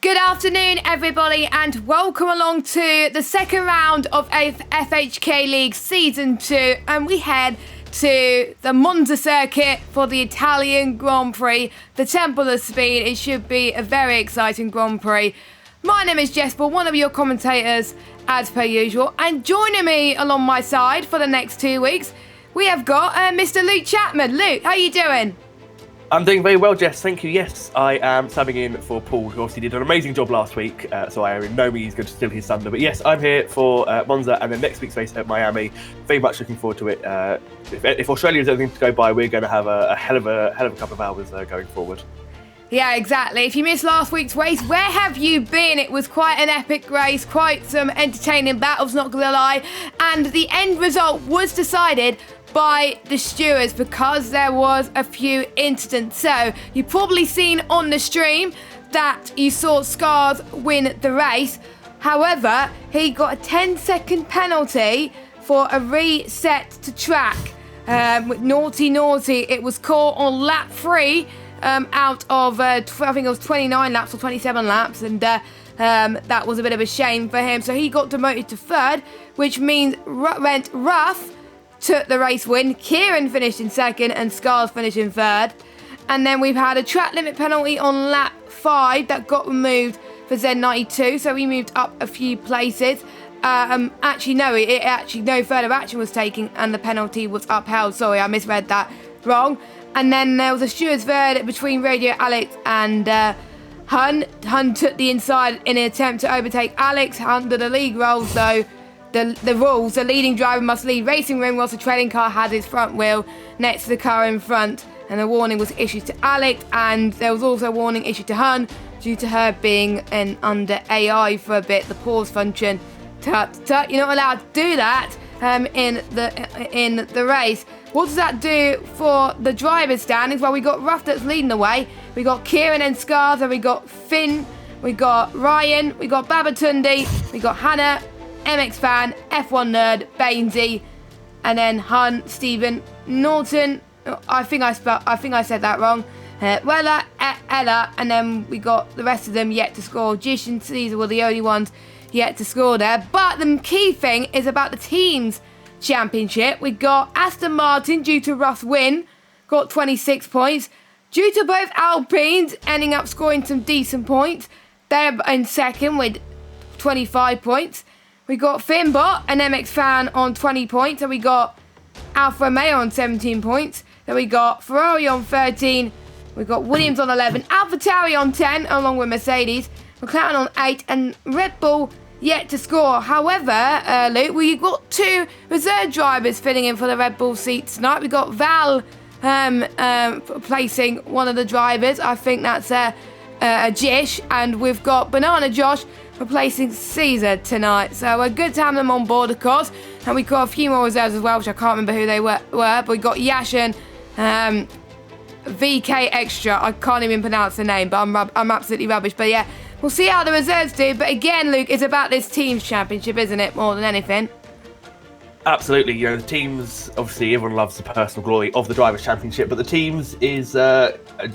Good afternoon, everybody, and welcome along to the second round of FHK League Season 2, and we head to the Monza circuit for the Italian Grand Prix, the Temple of Speed. It should be a very exciting Grand Prix. My name is Jesper, one of your commentators, as per usual, and joining me along my side for the next 2 weeks, we have got Mr. Luke Chapman. Luke, how are you doing? I'm doing very well, Jess. Thank you. Yes, I am subbing in for Paul, who obviously did an amazing job last week, so I am in no means going to steal his thunder. But yes, I'm here for Monza and then next week's race at Miami. Very much looking forward to it. If Australia is anything to go by, we're going to have a hell of a couple of hours going forward. Yeah, exactly. If you missed last week's race, where have you been? It was quite an epic race, quite some entertaining battles, not gonna lie. And the end result was decided by the stewards because there was a few incidents. So you've probably seen on the stream that you saw Scars win the race. However, he got a 10-second penalty for a reset to track. Naughty. It was caught on lap 3 out of, I think it was 29 laps or 27 laps. And that was a bit of a shame for him. So he got demoted to 3rd, which means Ruff took the race win. Kieran finished in 2nd and Scars finished in 3rd. And then we've had a track limit penalty on lap 5 that got removed for Z92, so we moved up a few places. Actually no further action was taken and the penalty was upheld. Sorry, I misread that wrong. And then there was a stewards verdict between Radio Alex and Hun. Hun took the inside in an attempt to overtake Alex under the league rules, though. The rules, the leading driver must leave racing room whilst the trailing car has its front wheel next to the car in front. And a warning was issued to Alex, and there was also a warning issued to Hun due to her being under AI for a bit, the pause function. You're not allowed to do that in the race. What does that do for the driver's standings? Well, we got Ruff that's leading the way. We got Kieran and Scars, and we got Finn, we got Ryan, we got Babatunde, we got Hannah, MX Fan, F1 Nerd, Bainesy, and then Hun, Stephen, Norton. I think I said that wrong. Wella, Ella, and then we got the rest of them yet to score. Jish and Caesar were the only ones yet to score there. But the key thing is about the teams championship. We got Aston Martin, due to Ruff's win, got 26 points. Due to both Alpines ending up scoring some decent points, they're in 2nd with 25 points. We got Finbot and MX Fan on 20 points. And we got Alfa Romeo on 17 points. Then we got Ferrari on 13. We got Williams on 11. AlphaTauri on 10, along with Mercedes. McLaren on 8. And Red Bull yet to score. However, Luke, we got 2 reserve drivers filling in for the Red Bull seats tonight. We got Val placing one of the drivers. I think that's a Jish. And we've got Banana Josh replacing Caesar tonight. So we're good to have them on board, of course. And we got a few more reserves as well, which I can't remember who they were. But we got Yash and VK Extra. I can't even pronounce the name, but I'm absolutely rubbish. But yeah, we'll see how the reserves do. But again, Luke, it's about this team's championship, isn't it, more than anything? Absolutely. You know, the teams, obviously everyone loves the personal glory of the Drivers' Championship, but the teams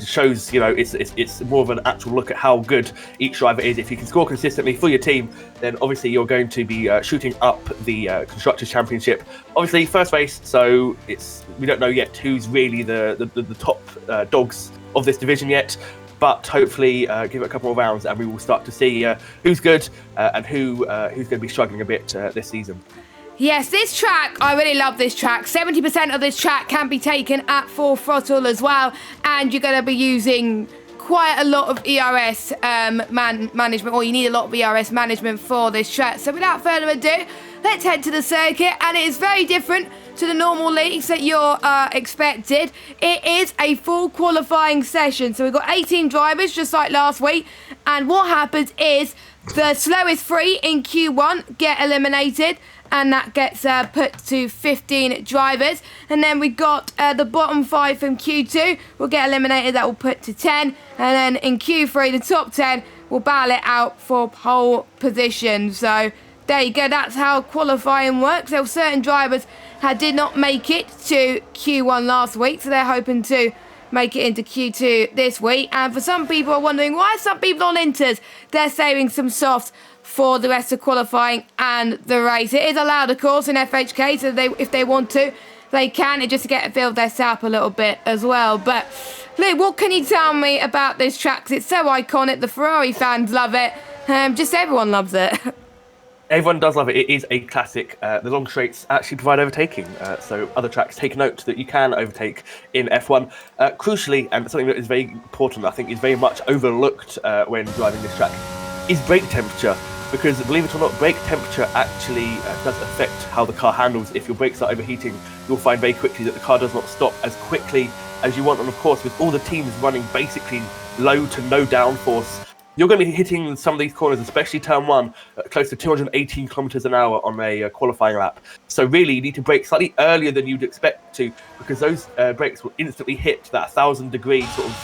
shows, you know, it's more of an actual look at how good each driver is. If you can score consistently for your team, then obviously you're going to be shooting up the Constructors' Championship. Obviously, first race, so we don't know yet who's really the top dogs of this division yet. But hopefully give it a couple more rounds and we will start to see who's good and who's going to be struggling a bit this season. Yes, this track, I really love this track. 70% of this track can be taken at full throttle as well. And you're going to be using quite a lot of ERS management, or you need a lot of ERS management for this track. So without further ado, let's head to the circuit. And it is very different to the normal leagues that you're expected. It is a full qualifying session. So we've got 18 drivers, just like last week. And what happens is the slowest 3 in Q1 get eliminated. And that gets put to 15 drivers. And then we got the bottom 5 from Q2 will get eliminated. That will put to 10. And then in Q3, the top 10 will battle it out for pole position. So there you go. That's how qualifying works. There were certain drivers that did not make it to Q1 last week. So they're hoping to make it into Q2 this week. And for some people are wondering why some people on Inters, they're saving some softs for the rest of qualifying and the race. It is allowed, of course, in FHK, so if they want to, they can. It just to get a feel of their setup a little bit as well. But Luke, what can you tell me about this track? 'Cause it's so iconic. The Ferrari fans love it. Just everyone loves it. Everyone does love it. It is a classic. The long straights actually provide overtaking, so other tracks take note that you can overtake in F1. Crucially, and something that is very important, I think, is very much overlooked when driving this track, is brake temperature. Because believe it or not, brake temperature actually does affect how the car handles. If your brakes are overheating, you'll find very quickly that the car does not stop as quickly as you want. And of course, with all the teams running basically low to no downforce, you're going to be hitting some of these corners, especially turn one, close to 218 kilometers an hour on a qualifying lap. So really, you need to brake slightly earlier than you'd expect to, because those brakes will instantly hit that 1,000-degree sort of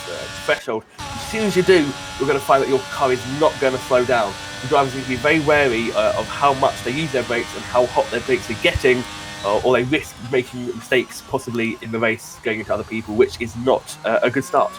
threshold. As soon as you do, you're going to find that your car is not going to slow down. The drivers need to be very wary of how much they use their brakes and how hot their brakes are getting, or they risk making mistakes possibly in the race going into other people, which is not a good start.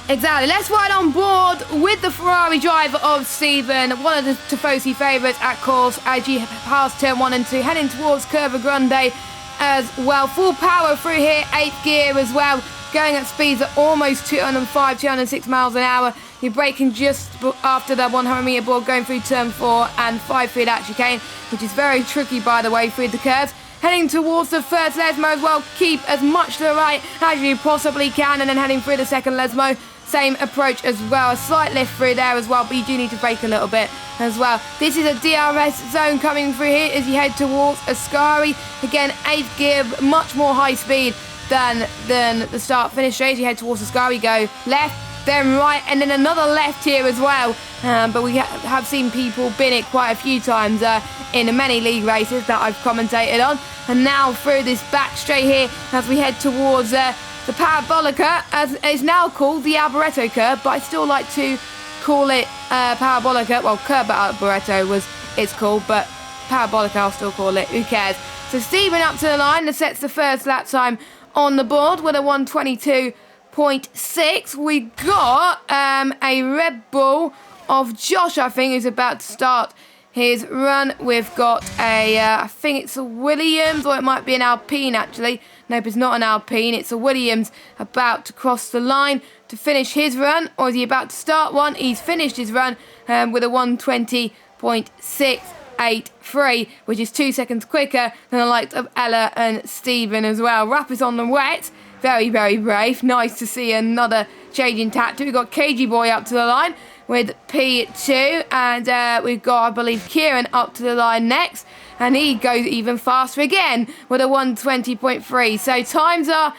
Exactly. Let's ride on board with the Ferrari driver of Stephen, one of the Tifosi favourites at course, as you pass turn 1 and 2, heading towards Curva Grande as well. Full power through here, 8th gear as well, going at speeds of almost 205, 206 miles an hour. You're braking just after the 100 metre board, going through turn 4 and 5 feet at chicane, which is very tricky, by the way, through the curves. Heading towards the first Lesmo as well, keep as much to the right as you possibly can, and then heading through the second Lesmo. Same approach as well, a slight lift through there as well, but you do need to brake a little bit as well. This is a DRS zone coming through here as you head towards Ascari. Again, 8th gear, much more high speed than the start-finish straight. As you head towards Ascari, go left, then right, and then another left here as well. But we have seen people bin it quite a few times in many league races that I've commentated on. And now through this back straight here as we head towards the Parabolica, as is now called the Alboreto curve, but I still like to call it Parabolica. Well, Curb Alboreto was it's called, but Parabolica I'll still call it. Who cares? So Stephen up to the line that sets the first lap time on the board with a 1:22.6. We got a Red Bull of Josh, I think, who's about to start his run. We've got I think it's a Williams, or it might be an Alpine actually. Nope, it's not an Alpine, it's a Williams about to cross the line to finish his run, or is he about to start one? He's finished his run with a 1:20.683, which is 2 seconds quicker than the likes of Ella and Stephen as well. Rap is on the wet, very, very brave. Nice to see another change in tactic. We've got KG Boy up to the line with P2, and we've got, I believe, Kieran up to the line next, and he goes even faster again with a 1:20.3. So times are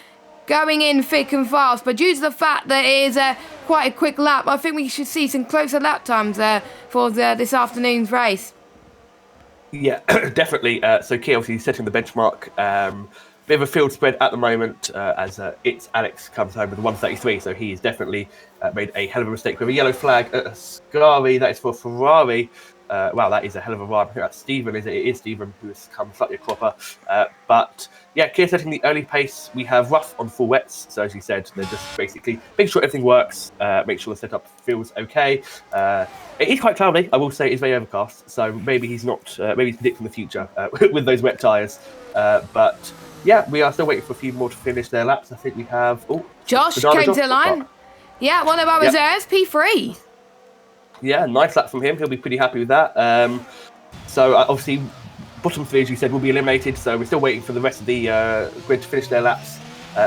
going in thick and fast, but due to the fact that it is quite a quick lap, I think we should see some closer lap times for this afternoon's race. Yeah, definitely. So Key obviously setting the benchmark. Bit of a field spread at the moment as it's Alex comes home with 1:33, so he's definitely made a hell of a mistake with a yellow flag at Ascari. That is for Ferrari. Wow, that is a hell of a run. I think that's Stephen, is it? It is Stephen who has come slightly a cropper. But yeah, Kia setting the early pace. We have rough on full wets, so as you said, they're just basically make sure everything works, make sure the setup feels okay. It is quite cloudy, I will say. It's very overcast, so maybe he's not. Maybe he's predicting the future with those wet tyres. But yeah, we are still waiting for a few more to finish their laps. I think we have. Oh, Josh came to the line. Yeah, one of our reserves, P3. Yeah, nice lap from him. He'll be pretty happy with that. So obviously, bottom three, as you said, will be eliminated. So we're still waiting for the rest of the grid to finish their laps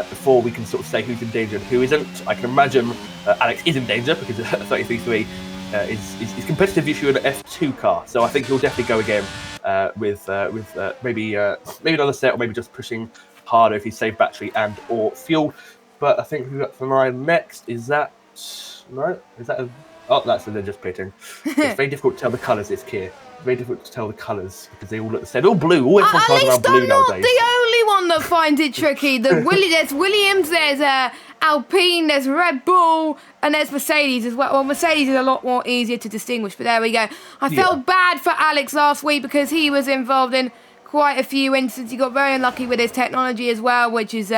before we can sort of say who's in danger and who isn't. I can imagine Alex is in danger because 33.3 is competitive issue in an F2 car. So I think he'll definitely go again with maybe another set, or maybe just pushing harder if he's saved battery and or fuel. But I think who's up for mine next is that. No, is that a. Oh, that's they're just pitting. It's very difficult to tell the colours this Kia. Very difficult to tell the colours because they all look the same. They're all blue. All F1 cars are blue nowadays. I'm not the only one that finds it tricky. There's Williams, there's Alpine, there's Red Bull, and there's Mercedes as well. Well, Mercedes is a lot more easier to distinguish, but there we go. I felt bad for Alex last week because he was involved in quite a few incidents. He got very unlucky with his technology as well, which is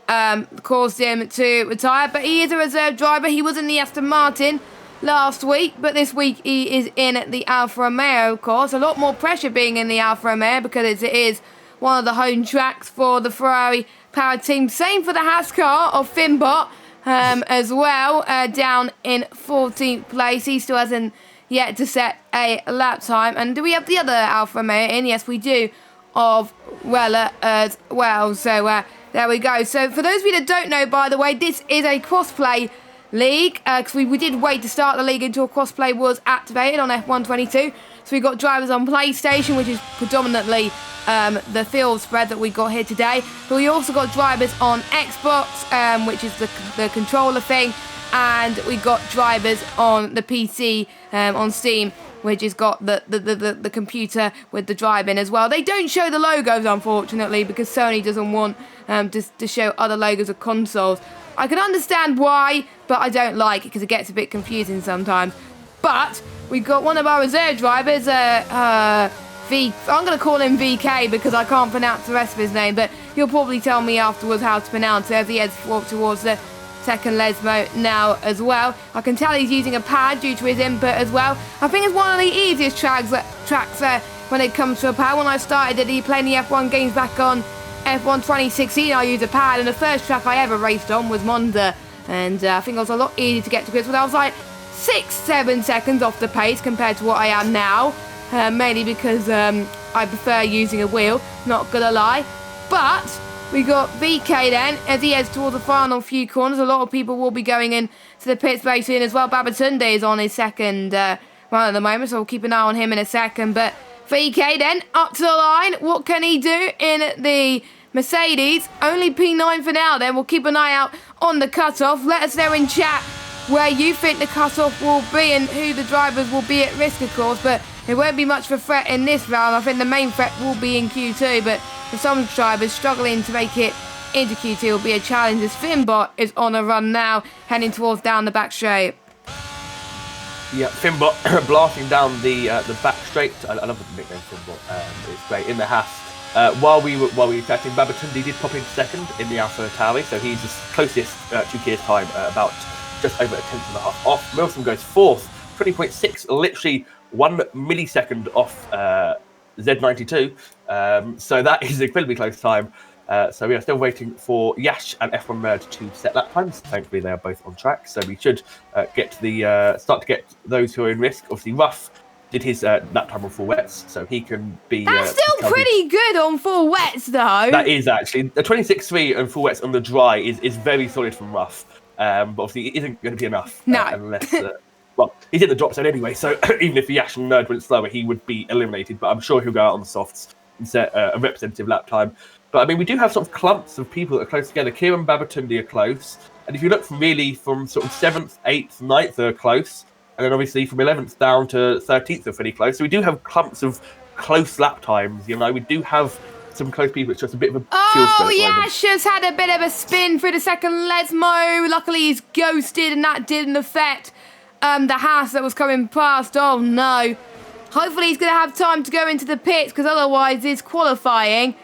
caused him to retire. But he is a reserve driver. He was in the Aston Martin last week, but this week he is in the Alfa Romeo, of course. A lot more pressure being in the Alfa Romeo because it is one of the home tracks for the Ferrari powered team. Same for the Haas car of Finbot as well, down in 14th place. He still hasn't yet to set a lap time. And do we have the other Alfa Romeo in? Yes, we do, of Weller as well. So there we go. So for those of you that don't know, by the way, this is a crossplay league, because we did wait to start the league until crossplay was activated on F122. So we got drivers on PlayStation, which is predominantly the field spread that we got here today. But we also got drivers on Xbox, which is the controller thing, and we got drivers on the PC on Steam, which has got the computer with the drive in as well. They don't show the logos, unfortunately, because Sony doesn't want to show other logos of consoles. I can understand why, but I don't like it because it gets a bit confusing sometimes. But we've got one of our reserve drivers, I'm going to call him VK because I can't pronounce the rest of his name, but he'll probably tell me afterwards how to pronounce it as he heads towards the second Lesmo now as well. I can tell he's using a pad due to his input as well. I think it's one of the easiest tracks when it comes to a pad. When I started playing the F1 games back on F1 2016, I used a pad, and the first track I ever raced on was Monza, and I think it was a lot easier to get to grips with. I was like 6-7 seconds off the pace compared to what I am now, mainly because I prefer using a wheel, not gonna lie. But we got VK then, as he heads towards the final few corners. A lot of people will be going in to the pits very soon as well. Babatunde is on his second run at the moment, so we'll keep an eye on him in a second. But VK then, up to the line. What can he do in the Mercedes? Only P9 for now then. We'll keep an eye out on the cutoff. Let us know in chat where you think the cutoff will be and who the drivers will be at risk, of course. But it won't be much of a threat in this round. I think the main threat will be in Q2, but for some drivers struggling to make it into Q2 will be a challenge, as Finbot is on a run now, heading towards down the back straight. Yeah, Finbot blasting down the back straight. I love the nickname Finbot. It's great in the Haas. While we were chatting, Babatunde did pop into second in the Alpha Tauri, so he's the closest to Kia's time, about just over a tenth and a half off. Milson goes fourth, 20.6, literally 1 millisecond off Z92. So that is an incredibly close time. So we are still waiting for Yash and F1 Nerd to set lap times. Thankfully, they are both on track, so we should start to get those who are in risk. Obviously, Ruff did his lap time on full wets, so he can be. That's still pretty good on full wets, though. That is actually a 26.3 and full wets on the dry is very solid from Ruff. But obviously, it isn't going to be enough unless. Well, he's in the drop zone anyway, so even if Yash and Nerd went slower, he would be eliminated. But I'm sure he'll go out on the softs and set a representative lap time. But I mean, we do have sort of clumps of people that are close together. Kieran and Babatunde are close. And if you look from sort of 7th, 8th, 9th are close. And then obviously from 11th down to 13th are pretty close. So we do have clumps of close lap times. You know, we do have some close people. It's just a bit of a field spread. Oh, Yash has had a bit of a spin through the second Lesmo. Luckily, he's ghosted, and that didn't affect the Haas that was coming past. Oh, no. Hopefully, he's going to have time to go into the pits, because otherwise, it's qualifying.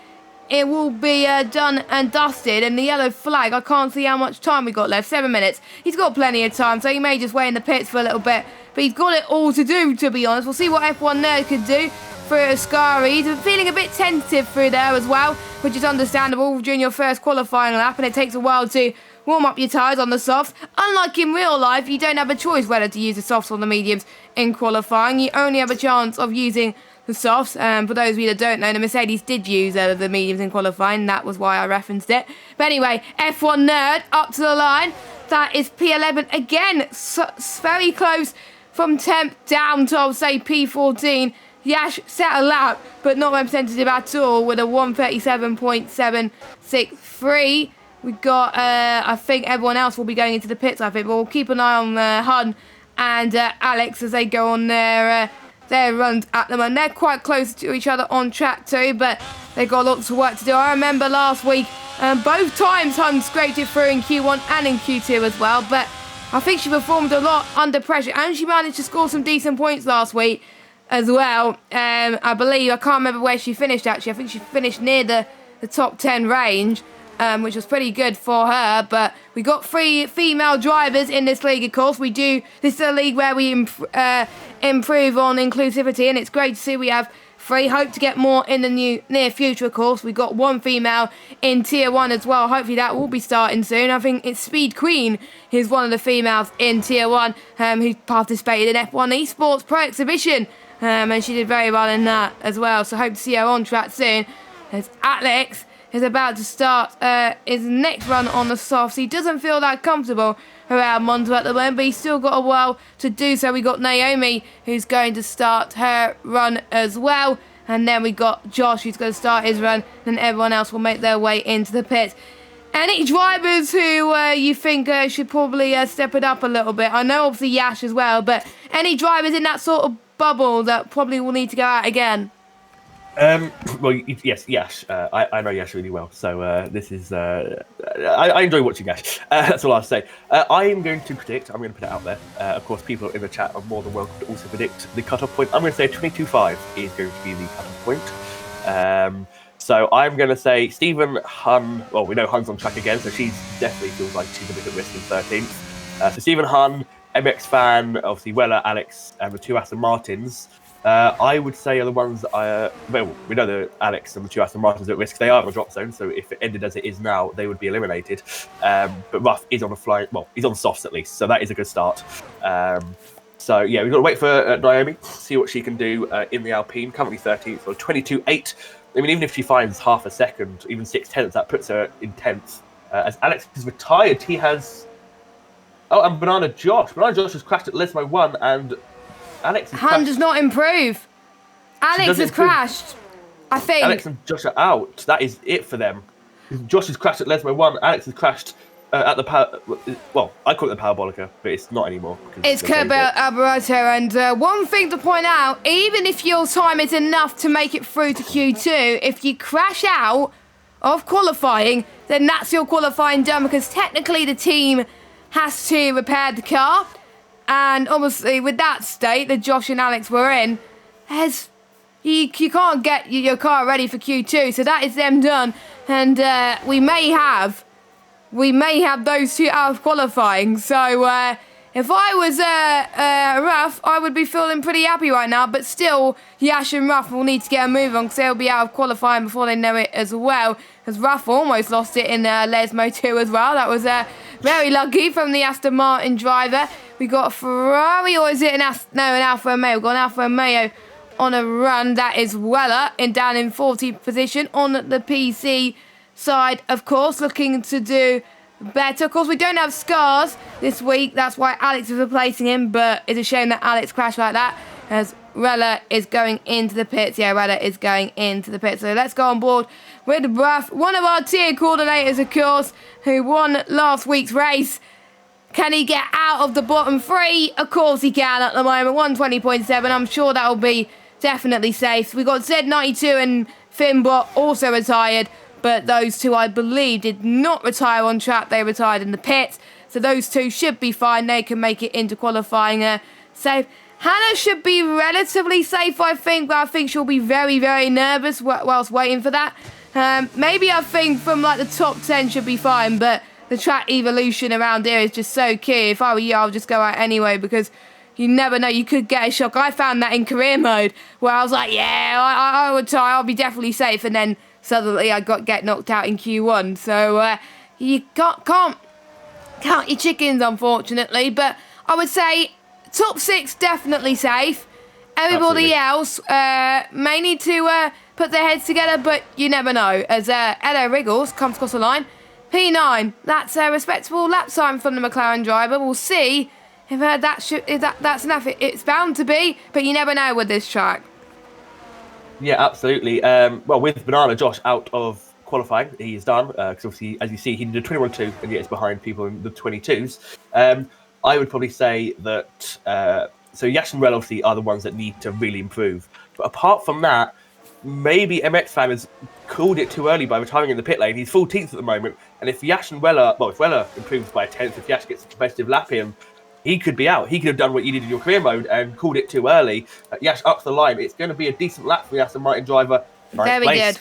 It will be done and dusted. And the yellow flag, I can't see how much time we got left. 7 minutes. He's got plenty of time, so he may just wait in the pits for a little bit. But he's got it all to do, to be honest. We'll see what F1 Nerd could do for Ascari. He's feeling a bit tentative through there as well, which is understandable during your first qualifying lap, and it takes a while to warm up your tyres on the softs. Unlike in real life, you don't have a choice whether to use the softs or the mediums in qualifying. You only have a chance of using the softs. For those of you that don't know, the Mercedes did use the mediums in qualifying. That was why I referenced it. But anyway, F1 Nerd up to the line. That is P11 again. Very close from 10th down to, I would say, P14. Yash set a lap, but not representative at all, with a 137.763. We've got, I think everyone else will be going into the pits, I think. But we'll keep an eye on Hun and Alex as they go on their runs at the moment. They're quite close to each other on track too, but they've got lots of work to do. I remember last week, both times Hun scraped it through in Q1 and in Q2 as well. But I think she performed a lot under pressure, and she managed to score some decent points last week as well. I believe, I can't remember where she finished actually. I think she finished near the top 10 range. which was pretty good for her. But we got 3 female drivers in this league, of course. This is a league where we improve on inclusivity, and it's great to see we have 3. Hope to get more in the near future, of course. We got 1 female in Tier 1 as well. Hopefully that will be starting soon. I think it's Speed Queen who's one of the females in Tier 1 who participated in F1 Esports Pro Exhibition. And she did very well in that as well. So hope to see her on track soon. As Alex is about to start his next run on the softs. He doesn't feel that comfortable around Monza at the moment, but he's still got a while to do so. We got Naomi who's going to start her run as well. And then we got Josh who's going to start his run. And everyone else will make their way into the pits. Any drivers who you think should probably step it up a little bit? I know obviously Yash as well, but any drivers in that sort of bubble that probably will need to go out again? Well, yes, Yash. I know Yash really well, so this is. I enjoy watching Yash. That's all I'll say. I am going to predict. I'm going to put it out there. Of course, people in the chat are more than welcome to also predict the cutoff point. I'm going to say 22.5 is going to be the cutoff point. So I'm going to say Stephen Hun. Well, we know Hun's on track again, so she definitely feels like she's a bit at risk in 13th. So Stephen Hun, MX Fan, obviously Weller, Alex, and the 2 Aston Martins. I would say are the ones that well, we know that Alex and the 2 Aston Martins are at risk. They are in the drop zone, so if it ended as it is now, they would be eliminated. But Ruff is on a fly. Well, he's on softs at least, so that is a good start. So yeah, we've got to wait for Naomi, see what she can do in the Alpine. Currently 13th, or 22.8. I mean, even if she finds half a second, even 6/10, that puts her in 10th. As Alex is retired, he has. Oh, and Banana Josh. Banana Josh has crashed at Lesmo 1, and Alex has Han does not improve. Alex has crashed, I think. Alex and Josh are out. That is it for them. Josh has crashed at Lesmo 1. Alex has crashed at the power. Well, I call it the Parabolica, but it's not anymore. It's Kerber Alboreto. And one thing to point out, even if your time is enough to make it through to Q2, if you crash out of qualifying, then that's your qualifying done, because technically the team has to repair the car. And obviously, with that state that Josh and Alex were in, you can't get your car ready for Q2. So that is them done. And we may have those 2 out of qualifying. So if I was Ruff, I would be feeling pretty happy right now. But still, Yash and Ruff will need to get a move on, because they'll be out of qualifying before they know it as well. Because Ruff almost lost it in Lesmo 2 as well. That was very lucky from the Aston Martin driver. We got a Ferrari, or is it an Alfa Romeo? We've got an Alfa Romeo on a run. That is Weller down in 14th position on the PC side, of course, looking to do better. Of course, we don't have Scars this week. That's why Alex is replacing him, but it's a shame that Alex crashed like that, as Rella is going into the pits. Yeah, Rella is going into the pits. So let's go on board with Ruff, one of our tier coordinators, of course, who won last week's race. Can he get out of the bottom 3? Of course he can at the moment. 120.7. I'm sure that'll be definitely safe. We got Z92 and Finbot also retired, but those 2, I believe, did not retire on track. They retired in the pits. So those 2 should be fine. They can make it into qualifying safe. Hannah should be relatively safe, I think, but I think she'll be very, very nervous whilst waiting for that. Maybe I think from like the top 10 should be fine, but the track evolution around here is just so key. If I were you, I would just go out anyway, because you never know, you could get a shock. I found that in career mode, where I was like, yeah, I would try, I'll be definitely safe, and then suddenly I get knocked out in Q1. So you can't count your chickens, unfortunately, but I would say top 6 definitely safe. Everybody else may need to put their heads together, but you never know. As Edo Wriggles comes across the line, P9, that's a respectable lap time from the McLaren driver. We'll see if that's enough. It's bound to be, but you never know with this track. Yeah, absolutely. Well, with Banana Josh out of qualifying, he is done. Because obviously, as you see, he did a 21.2 and yet it's behind people in the 22s. I would probably say that so Yash and Rel obviously are the ones that need to really improve. But apart from that, maybe MX Fan has called it too early by retiring in the pit lane. He's 14th at the moment, and if Yash and Weller, well, if Weller improves by a 10th, if Yash gets a competitive lap in, he could be out. He could have done what you did in your career mode and called it too early. Yash up the line. It's going to be a decent lap for the Aston Martin driver. Very good.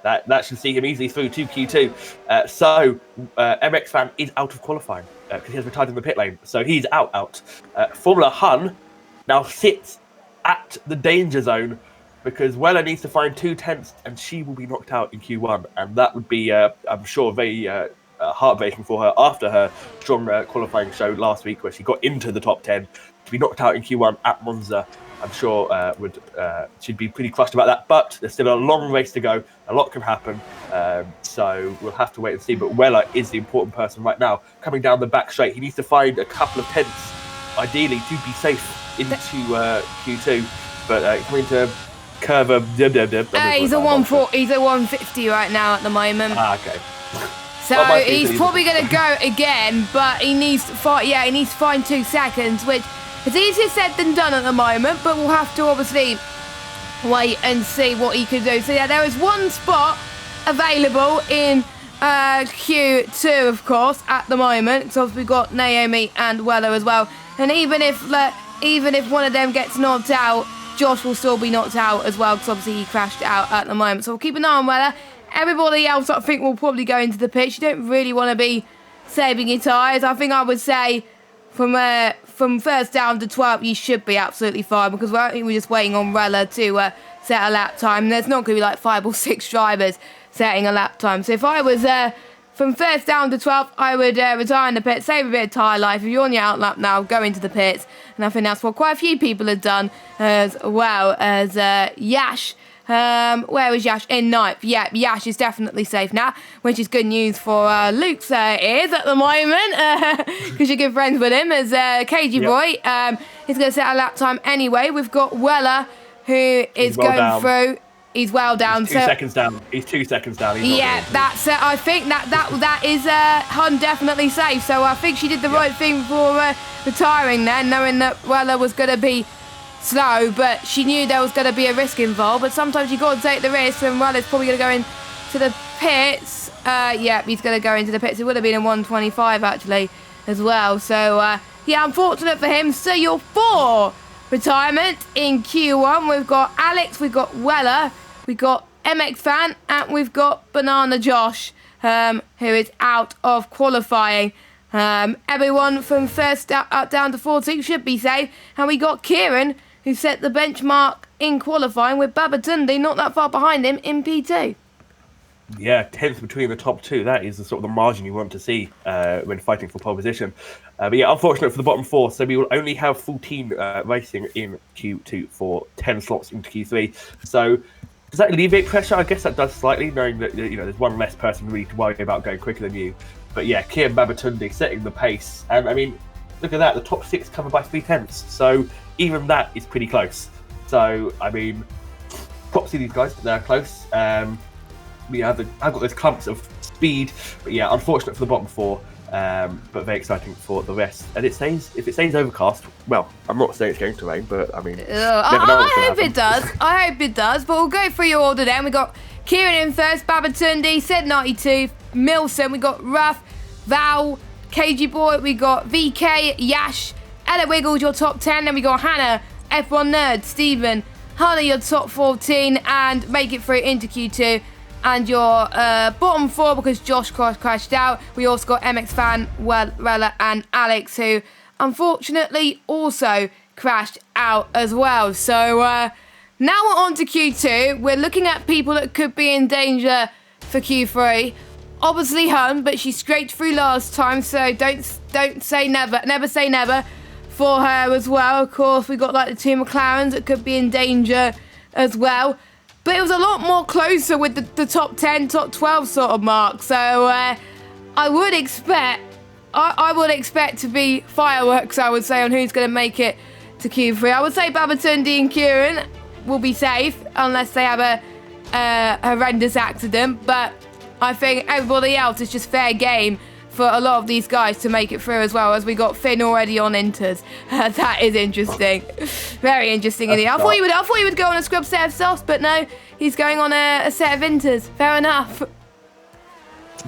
That should see him easily through to Q2. So MX Fan is out of qualifying because he has retired in the pit lane. So he's out. Formula Hun now sits at the danger zone because Weller needs to find 2 tenths and she will be knocked out in Q1. And that would be, I'm sure, very heartbreaking for her after her strong qualifying show last week where she got into the top 10 to be knocked out in Q1 at Monza. I'm sure she'd be pretty crushed about that, but there's still a long race to go. A lot can happen, so we'll have to wait and see. But Weller is the important person right now. Coming down the back straight, he needs to find a couple of tenths, ideally, to be safe into Q2. But coming to curve he's a 140. He's a 150 right now at the moment. Okay. So he's probably going to go again, but he needs to find. Yeah, he needs to find 2 seconds, which. It's easier said than done at the moment, but we'll have to obviously wait and see what he can do. So yeah, there is 1 spot available in Q2, of course, at the moment. So we've got Naomi and Weller as well. And even if one of them gets knocked out, Josh will still be knocked out as well, because obviously he crashed out at the moment. So we'll keep an eye on Weller. Everybody else, I think, will probably go into the pitch. You don't really want to be saving your tyres. I think I would say from first down to 12th, you should be absolutely fine, because we're just waiting on Weller to set a lap time. There's not going to be like 5 or 6 drivers setting a lap time. So if I was from first down to 12th, I would retire in the pit, save a bit of tyre life. If you're on your out lap now, go into the pits. And I think that's what quite a few people have done, as well as Yash. Where was Yash? In 9th. Yeah, Yash is definitely safe now, which is good news for Luke's ears at the moment, because you're good friends with him, as KG Boy. He's going to set a lap time anyway. We've got Weller, who is going through. He's well down. He's 2 seconds down. He's 2 seconds down. That's. I think that is Hun definitely safe. So I think she did the right thing for retiring there, knowing that Weller was going to be slow, but she knew there was going to be a risk involved. But sometimes you got to take the risk, and Weller's probably going to go into the pits. He's going to go into the pits. It would have been in 125 actually as well. So unfortunate for him. So your 4 retirement in Q1. We've got Alex, we've got Weller, we've got MX Fan, and we've got Banana Josh, who is out of qualifying. Everyone from first up down to 14 should be safe. And we got Kieran, who set the benchmark in qualifying, with Babatunde not that far behind him in P2. Yeah, 10th between the top 2. That is the sort of the margin you want to see when fighting for pole position. But yeah, unfortunate for the bottom 4. So we will only have 14 racing in Q2 for 10 slots into Q3. So does that alleviate pressure? I guess that does slightly, knowing that there's one less person really to worry about going quicker than you. But yeah, Kieran Babatunde setting the pace. And I mean, look at that. The top 6 covered by 3 tenths. So even that is pretty close. So, I mean, props to these guys. They're close. I've got those clumps of speed. But yeah, unfortunate for the bottom 4. But very exciting for the rest. And if it stays overcast, well, I'm not saying it's going to rain, but I mean, I hope it does. I hope it does. But we'll go through your order then. We got Kieran in first, Babatunde, said 92, Milson, we got Ruff, Val, KG Boy, we got VK, Yash, Ella Wiggles, your top 10, then we got Hannah, F1 Nerd, Stephen, Hannah, your top 14, and make it through into Q2. And your bottom 4, because Josh crashed out. We also got MX Fan, Weller, and Alex, who unfortunately also crashed out as well. So now we're on to Q2. We're looking at people that could be in danger for Q3. Obviously Hun, but she scraped through last time, so don't say never. Never say never for her as well. Of course, we got like the 2 McLarens that could be in danger as well. But it was a lot more closer with the top 10, top 12 sort of mark. So I would expect to be fireworks, I would say, on who's going to make it to Q3. I would say Babatunde and Kieran will be safe unless they have a horrendous accident. But I think everybody else is just fair game for a lot of these guys to make it through as well, as we got Finn already on inters. That is interesting. Very interesting indeed. I thought he would go on a scrub set of softs, but no, he's going on a set of inters. Fair enough.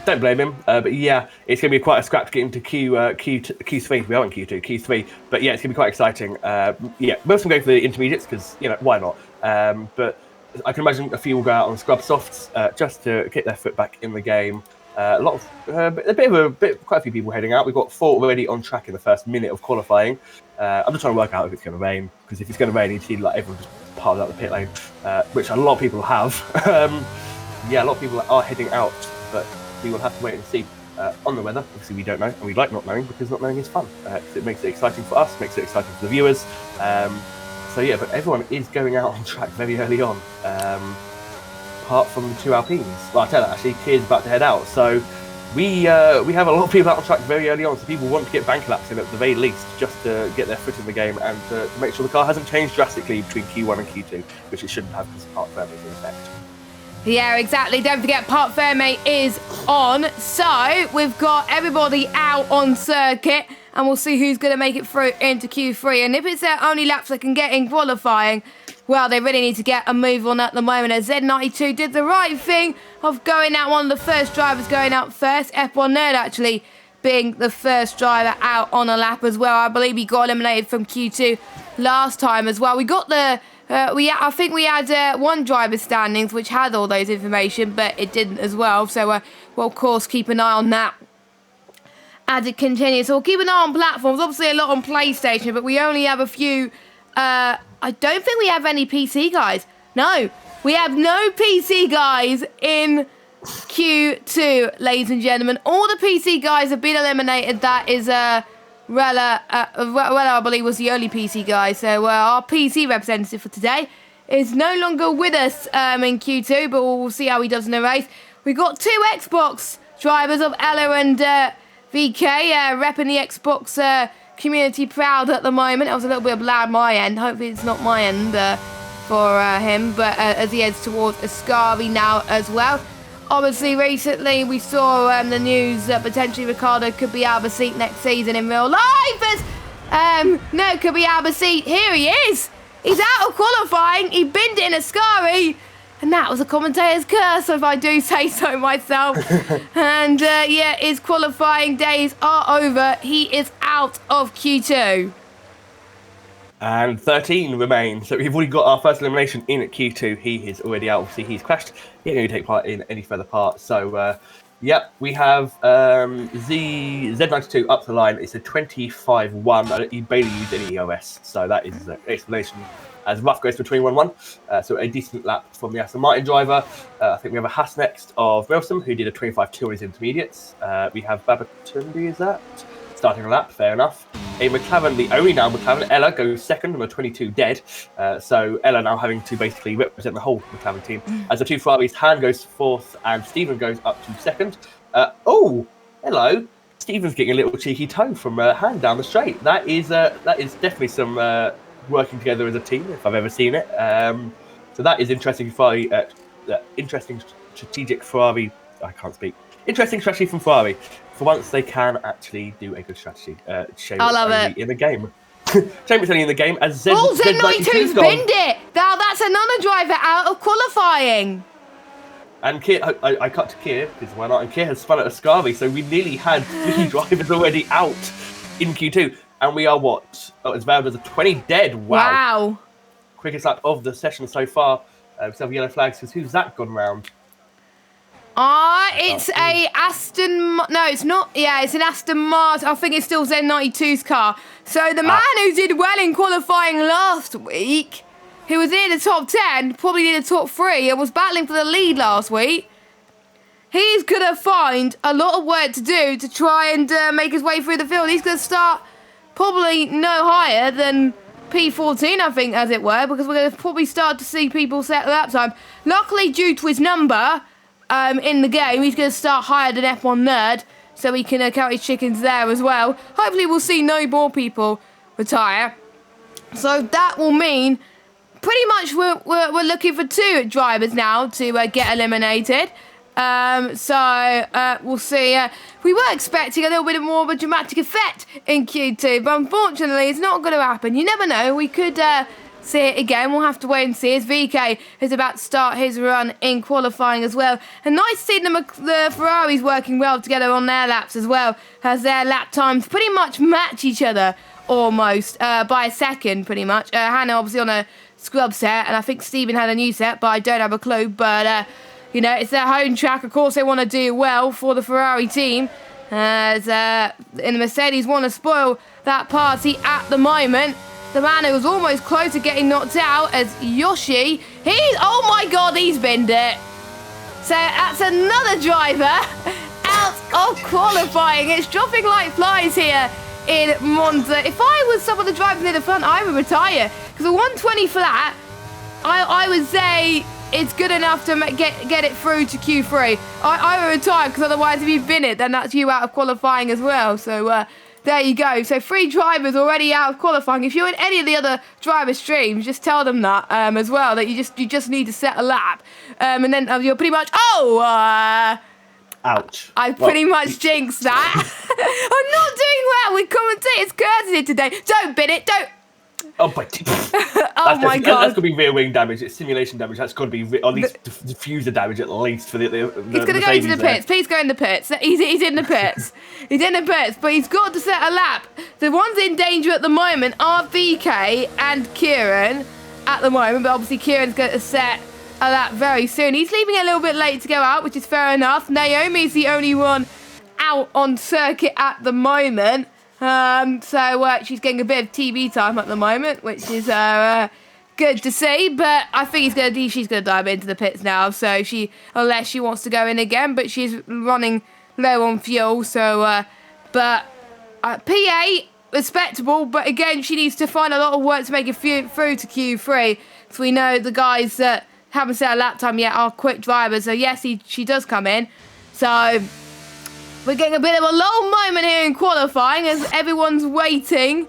Don't blame him. But yeah, it's going to be quite a scrap to get into Q3. We are in Q3. But yeah, it's going to be quite exciting. Yeah, most of them go for the intermediates because, why not? But I can imagine a few will go out on scrub softs just to get their foot back in the game. Quite a few people heading out. We've got 4 already on track in the first minute of qualifying. I'm just trying to work out if it's going to rain, because if it's going to rain, you see like everyone just piled out the pit lane, which a lot of people have. A lot of people are heading out, but we will have to wait and see. On the weather, obviously we don't know, and we like not knowing, because not knowing is fun. It makes it exciting for us, makes it exciting for the viewers. But everyone is going out on track very early on, apart from the 2 Alpines. Well, I tell you, actually, Kier's about to head out, so we have a lot of people out on track very early on, so people want to get bank laps in at the very least, just to get their foot in the game and to make sure the car hasn't changed drastically between Q1 and Q2, which it shouldn't have, because part firm is in effect. Yeah, exactly. Don't forget, Parc Fermé is on. So we've got everybody out on circuit, and we'll see who's going to make it through into Q3. And if it's their only laps they can get in qualifying, well, they really need to get a move on at the moment. As Z92 did the right thing of going out, one of the first drivers going out first. F1 Nerd actually being the first driver out on a lap as well. I believe he got eliminated from Q2 last time as well. We got the... I think we had one driver standings which had all those information, but it didn't as well. So we'll of course keep an eye on that as it continues. So we'll keep an eye on platforms. Obviously a lot on PlayStation, but we only have a few. I don't think we have any PC guys. No, we have no PC guys in Q2, ladies and gentlemen. All the PC guys have been eliminated. That is Rella, I believe, was the only PC guy. So our PC representative for today is no longer with us in Q2, but we'll see how he does in the race. We've got 2 Xbox drivers of Ella and VK repping the Xbox community proud at the moment. That was a little bit of loud my end. Hopefully it's not my end for him, but as he heads towards Ascari now as well. Obviously, recently we saw the news that potentially Ricardo could be out of a seat next season in real life. Could be out of a seat. Here he is. He's out of qualifying. He binned it in Ascari. And that was a commentator's curse, if I do say so myself. And his qualifying days are over. He is out of Q2. And 13 remain. So we've already got our first elimination in at Q2. He is already out. Obviously, he's crashed. He didn't take part in any further part. So, we have Z92 up the line. It's a 25-1. He barely used any EOS. So that is the explanation. As Rough goes for 21-1. So a decent lap from the Aston Martin driver. I think we have a Haas next of Wilson, who did a 25-2 on his intermediates. We have Babatunde, is that? Starting a lap, fair enough. A McLaren, the only now McLaren, Ella goes second on a 22 dead. So Ella now having to basically represent the whole McLaren team. As the 2 Ferraris, Han goes fourth and Stephen goes up to second. Hello. Stephen's getting a little cheeky toe from Han down the straight. That is definitely some working together as a team, if I've ever seen it. So that is interesting. Interesting strategic Ferrari. I can't speak. Interesting strategy from Ferrari. For once, they can actually do a good strategy. Shame I love it. In the game. Shame it's only in the game. As Z92's binned it. Now that's another driver out of qualifying. And Kier, I cut to Kier, because why not? And Kier has spun at Ascari, so we nearly had 3 drivers already out in Q2. And we are what? As valued as a 20 dead. Wow. Quickest lap of the session so far. We still have yellow flags, because who's that gone round? It's a Aston... No, it's not. Yeah, it's an Aston Martin. I think it's still Z92's car. So the man who did well in qualifying last week, who was in the top 10, probably in the top 3, and was battling for the lead last week, he's going to find a lot of work to do to try and make his way through the field. He's going to start probably no higher than P14, I think, as it were, because we're going to probably start to see people set lap time. Luckily, due to his number... in the game, he's going to start higher than F1 Nerd, so he can count his chickens there as well. Hopefully we'll see no more people retire. So that will mean pretty much we're looking for 2 drivers now to get eliminated. We'll see. We were expecting a little bit more of a dramatic effect in Q2, but unfortunately it's not going to happen. You never know, we could... see it again. We'll have to wait and see as VK is about to start his run in qualifying as well. And nice to see the Ferraris working well together on their laps as well, as their lap times pretty much match each other almost by a second pretty much. Hannah obviously on a scrub set, and I think Stephen had a new set, but I don't have a clue. But you know, it's their home track. Of course, they want to do well for the Ferrari team, as in the Mercedes want to spoil that party at the moment. The man who was almost close to getting knocked out as Yoshi. Oh my God, he's binned it. So that's another driver out of qualifying. It's dropping like flies here in Monza. If I was some of the drivers near the front, I would retire. Because a 120 flat, I would say it's good enough to get it through to Q3. I would retire, because otherwise if you bin it, then that's you out of qualifying as well. So there you go. So 3 drivers already out of qualifying. If you're in any of the other driver streams, just tell them that as well, that you just need to set a lap. And then you're pretty much, ouch. I pretty much jinxed that. I'm not doing well with commentators' courtesy today. Don't bin it, don't. Oh, but oh my God. That's got to be rear wing damage. It's simulation damage. That's got to be at least diffuser damage at least for the he's going to go into the pits. Please go in the pits. He's in the pits. He's in the pits, but he's got to set a lap. The ones in danger at the moment are VK and Kieran at the moment, but obviously Kieran's going to set a lap very soon. He's leaving a little bit late to go out, which is fair enough. Naomi's the only one out on circuit at the moment. So she's getting a bit of TV time at the moment, which is good to see. But I think she's gonna dive into the pits now. So unless she wants to go in again, but she's running low on fuel. So, PA respectable, but again she needs to find a lot of work to make it through to Q3. So we know the guys that haven't set a lap time yet are quick drivers. So yes, she does come in. So we're getting a bit of a lull moment here in qualifying as everyone's waiting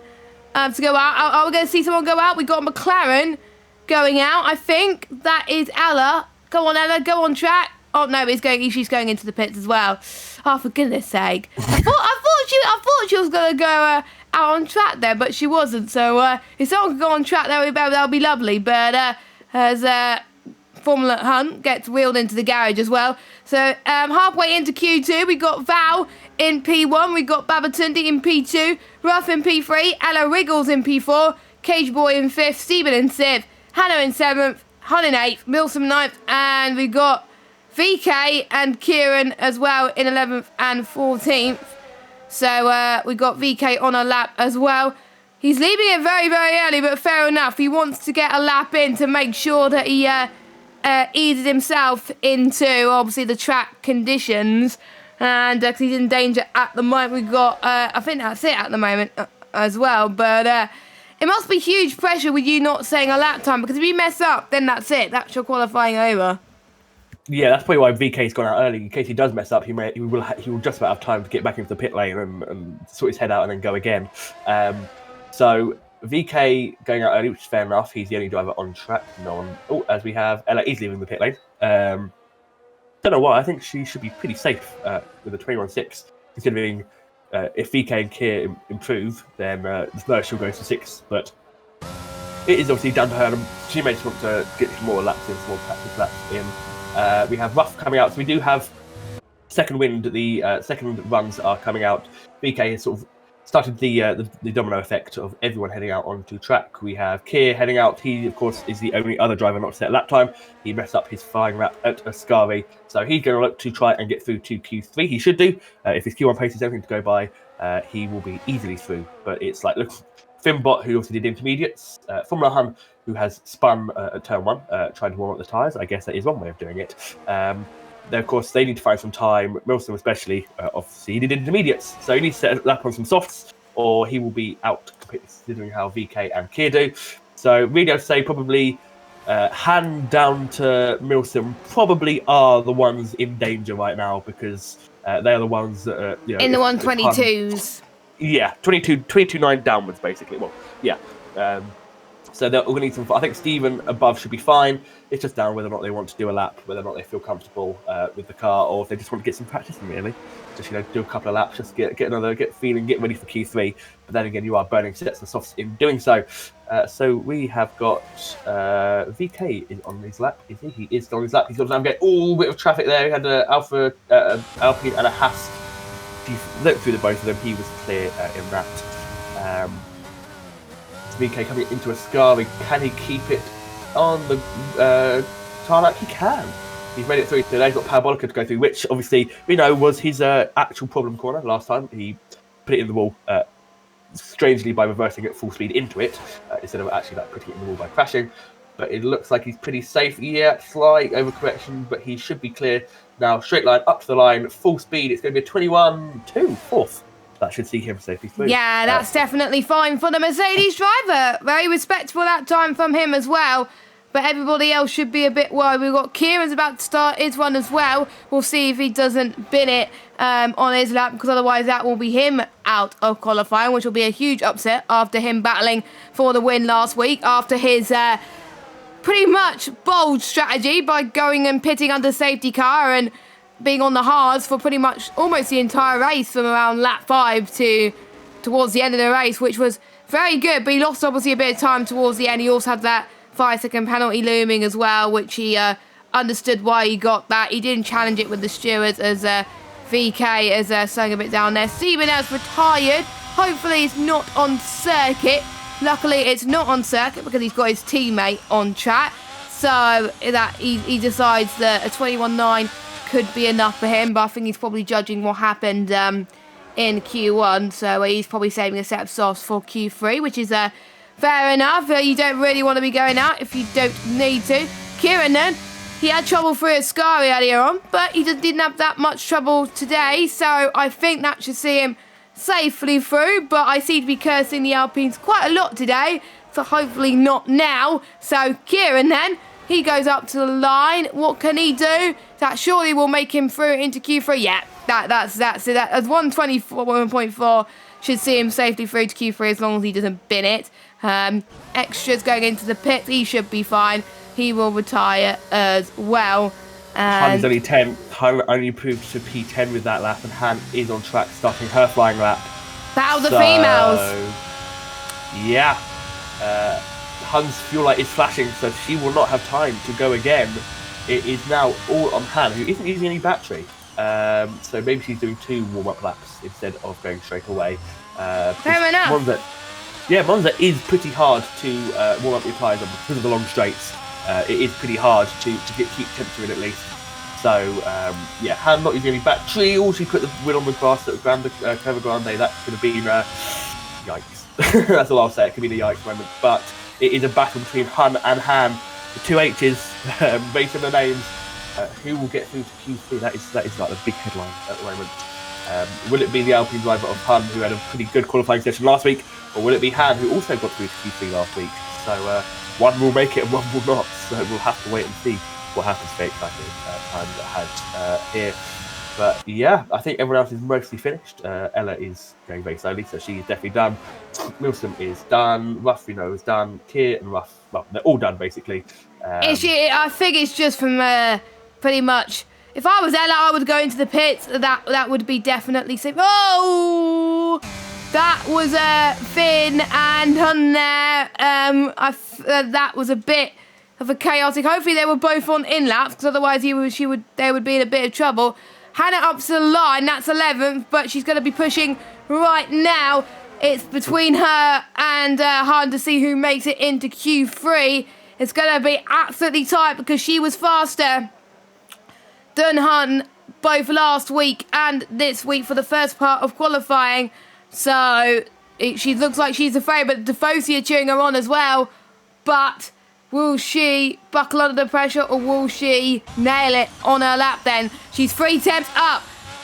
to go out. Are we going to see someone go out? We got McLaren going out. I think that is Ella. Go on, Ella. Go on track. Oh no, she's going into the pits as well. Oh, for goodness sake! I thought she was going to go out on track there, but she wasn't. So if someone could go on track, that would be lovely. But as Formula Hunt gets wheeled into the garage as well. So halfway into Q2, we got Val in P1, we got Babatunde in P2, Ruff in P3, Ella Wriggles in P4, Cage Boy in 5th, Stephen in 6th, Hannah in 7th, Hun in 8th, Milsom 9th, and we got VK and Kieran as well in 11th and 14th. So we got VK on a lap as well. He's leaving it very, very early, but fair enough. He wants to get a lap in to make sure that he eases himself into, obviously, the track conditions. And because he's in danger at the moment, we've got, I think that's it at the moment as well. But it must be huge pressure with you not saying a lap time, because if you mess up, then that's it. That's your qualifying over. Yeah, that's probably why VK's gone out early. In case he does mess up, he will just about have time to get back into the pit lane and sort his head out and then go again. So VK going out early, which is fair enough. He's the only driver on track. As we have Ella is leaving the pit lane. Don't know why. I think she should be pretty safe with a 21.6, considering if VK and Kier improve, then she'll go to 6. But it is obviously down to her. She may just want to get some more laps in, some more practice laps in. We have Ruff coming out, so we do have second wind. The second runs are coming out. VK has sort of started the domino effect of everyone heading out onto track. We have Kier heading out. He, of course, is the only other driver not to set lap time. He messed up his flying lap at Ascari, so he's going to look to try and get through to Q3. He should do. If his Q1 pace is anything to go by, he will be easily through. But it's like, look, Fimbot, who also did intermediates, Formula Hun, who has spun at turn 1, trying to warm up the tyres. I guess that is one way of doing it. Of course, they need to find some time. Wilson especially, obviously, he did intermediates. So he needs to set a lap on some softs, or he will be out, considering how VK and Kier do. So really, I'd say probably Han down to Milsom probably are the ones in danger right now, because they are the ones that are, in the 122s. Yeah, 22.9 downwards, basically. Well, yeah. So they're all going to need some. I think Stephen above should be fine. It's just down whether or not they want to do a lap, whether or not they feel comfortable with the car, or if they just want to get some practice in, really. Just do a couple of laps, just get feeling, get ready for Q3. But then again, you are burning sets of softs in doing so. So we have got VK is on his lap. Is he? He is on his lap. He's got to navigate all bit of traffic there. We had Alpine and a Haas. If you look through the both of them, he was clear in that. VK coming into Ascari, can he keep it on the tarmac, he can. He's made it through today. He's got Parabolica to go through, which obviously we know was his actual problem corner last time. He put it in the wall, strangely by reversing at full speed into it, instead of actually putting it in the wall by crashing. But it looks like he's pretty safe. Yeah, slight overcorrection, but he should be clear. Now, straight line up to the line, full speed. It's going to be a 21.2, fourth. That should see him safely through. Yeah, that's definitely fine for the Mercedes driver. Very respectable that time from him as well. But everybody else should be a bit worried. We've got Kieran's about to start his one as well. We'll see if he doesn't bin it on his lap, because otherwise that will be him out of qualifying, which will be a huge upset after him battling for the win last week, after his pretty much bold strategy by going and pitting under safety car and being on the hards for pretty much almost the entire race from around lap 5 to towards the end of the race, which was very good. But he lost obviously a bit of time towards the end. He also had that 5-second penalty looming as well, which he understood why he got that. He didn't challenge it with the stewards, as VK is slowing a bit down there. Steven has retired. Hopefully it's not on circuit. Luckily it's not on circuit because he's got his teammate on track. So that he decides that a 21.9 could be enough for him, but I think he's probably judging what happened in Q1. So he's probably saving a set of softs for Q3, which is fair enough. You don't really want to be going out if you don't need to. Kieran then, he had trouble through Ascari earlier on, but he just didn't have that much trouble today. So I think that should see him safely through. But I seem to be cursing the Alpines quite a lot today, so hopefully not now. So Kieran then, he goes up to the line. What can he do? That surely will make him through into Q3. Yeah, that's it. That 124.4 should see him safely through to Q3 as long as he doesn't bin it. Extras going into the pit. He should be fine. He will retire as well. Han's only 10. Han only improved to P10 with that lap, and Han is on track starting her flying lap. Battle the females. Yeah. Han's fuel light is flashing, so she will not have time to go again. It is now all on Han, who isn't using any battery. So maybe she's doing 2 warm-up laps instead of going straight away. Fair enough. Monza is pretty hard to warm up your tyres on because of the long straights. It is pretty hard to keep temperature in at least. So, yeah, Han not using any battery. All she put the wheel on the grass at Curva Grande. That could have been yikes. That's all I'll say. It could be the yikes moment. But it is a battle between Han and Han. The 2 H's, based on the names. Who will get through to Q3? That is like the big headline at the moment. Will it be the Alpine driver of Han, who had a pretty good qualifying session last week, or will it be Han, who also got through to Q3 last week? So one will make it and one will not. So we'll have to wait and see what happens for exactly times ahead here. But yeah, I think everyone else is mostly finished. Ella is going very slowly, so she's definitely done. Milsom is done. Ruff, is done. Kier and Ruff, well, they're all done basically. I think it's just from pretty much. If I was Ella, I would go into the pits. That would be definitely safe. Oh, that was Finn and Hun there. That was a bit of a chaotic. Hopefully they were both on in laps, because otherwise they would be in a bit of trouble. Hannah up to the line. That's 11th, but she's going to be pushing right now. It's between her and Han to see who makes it into Q3. It's going to be absolutely tight because she was faster than Han both last week and this week for the first part of qualifying. So she looks like she's the favourite. Defosi are cheering her on as well. But will she buckle under the pressure, or will she nail it on her lap then? She's 3 temps up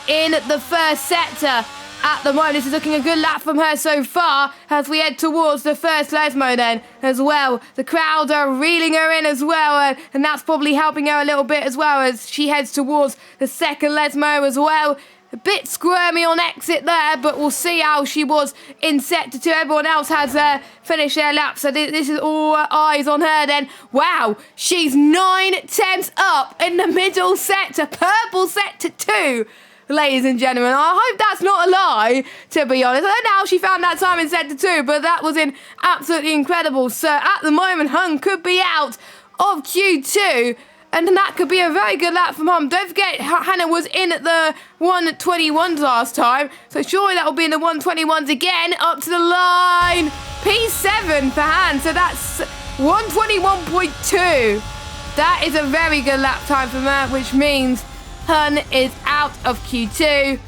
in the first sector. At the moment, this is looking a good lap from her so far as we head towards the first Lesmo then as well. The crowd are reeling her in as well, and that's probably helping her a little bit as well as she heads towards the second Lesmo as well. A bit squirmy on exit there, but we'll see how she was in sector 2. Everyone else has finished their lap, so this is all eyes on her then. Wow, she's 9 temps up in the middle sector, purple sector 2. Ladies and gentlemen, I hope that's not a lie, to be honest. I don't know how she found that time in sector 2, but that was absolutely incredible. So at the moment, Hung could be out of Q2, and that could be a very good lap from Hung. Don't forget, Hannah was in at the 121s last time, so surely that will be in the 121s again. Up to the line, P7 for Han, so that's 121.2. That is a very good lap time for Mert, which means Hun is out of Q2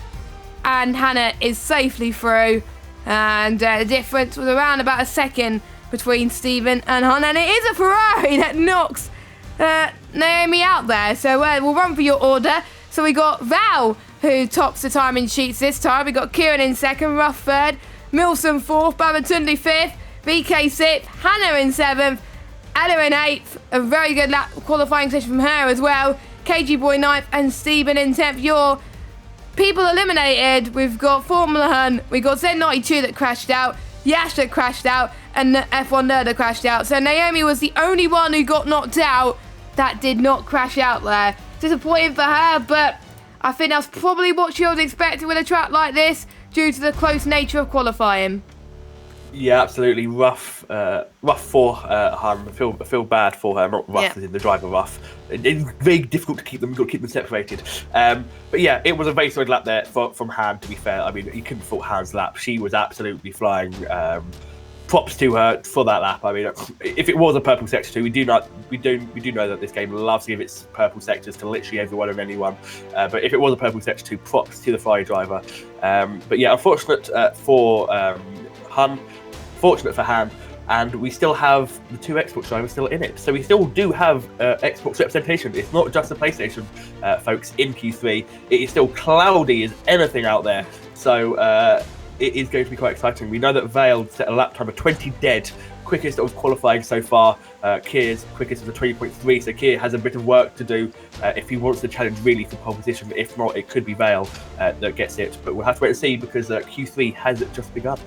and Hannah is safely through. And the difference was around about a second between Stephen and Hun. And it is a Ferrari that knocks Naomi out there. So we'll run for your order. So we got Val, who tops the timing sheets this time. We got Kieran in second, Ruff third, Milson fourth, Babatunde fifth, VK sixth, Hannah in seventh, Ella in eighth. A very good lap qualifying session from her as well. KG Boy ninth and Stephen in 10th. Your people eliminated. We've got Formula Hun, we got Z92 that crashed out, Yash that crashed out, and the F1 Nerd that crashed out. So Naomi was the only one who got knocked out that did not crash out there. Disappointing for her, but I think that's probably what she was expecting with a track like this due to the close nature of qualifying. Yeah, absolutely. Rough for Hun. I feel bad for her. Not rough as in the driver rough. It's very difficult to keep them. You've got to keep them separated. But yeah, it was a very solid lap there from Han. To be fair, I mean, you couldn't fault Han's lap. She was absolutely flying. Props to her for that lap. I mean, if it was a purple sector 2, we do know that this game loves to give its purple sectors to literally everyone and anyone. But if it was a purple sector 2, props to the Ferrari driver. But yeah, unfortunate for Hun. Fortunate for Han, and we still have the 2 Xbox drivers still in it. So we still do have Xbox representation. It's not just the PlayStation folks in Q3. It is still cloudy as anything out there. So it is going to be quite exciting. We know that Vale set a lap time of 20 dead, quickest of qualifying so far. Kier's quickest is a 20.3, so Kier has a bit of work to do if he wants to challenge really for pole position. If not, it could be Vale that gets it. But we'll have to wait and see because Q3 has just begun.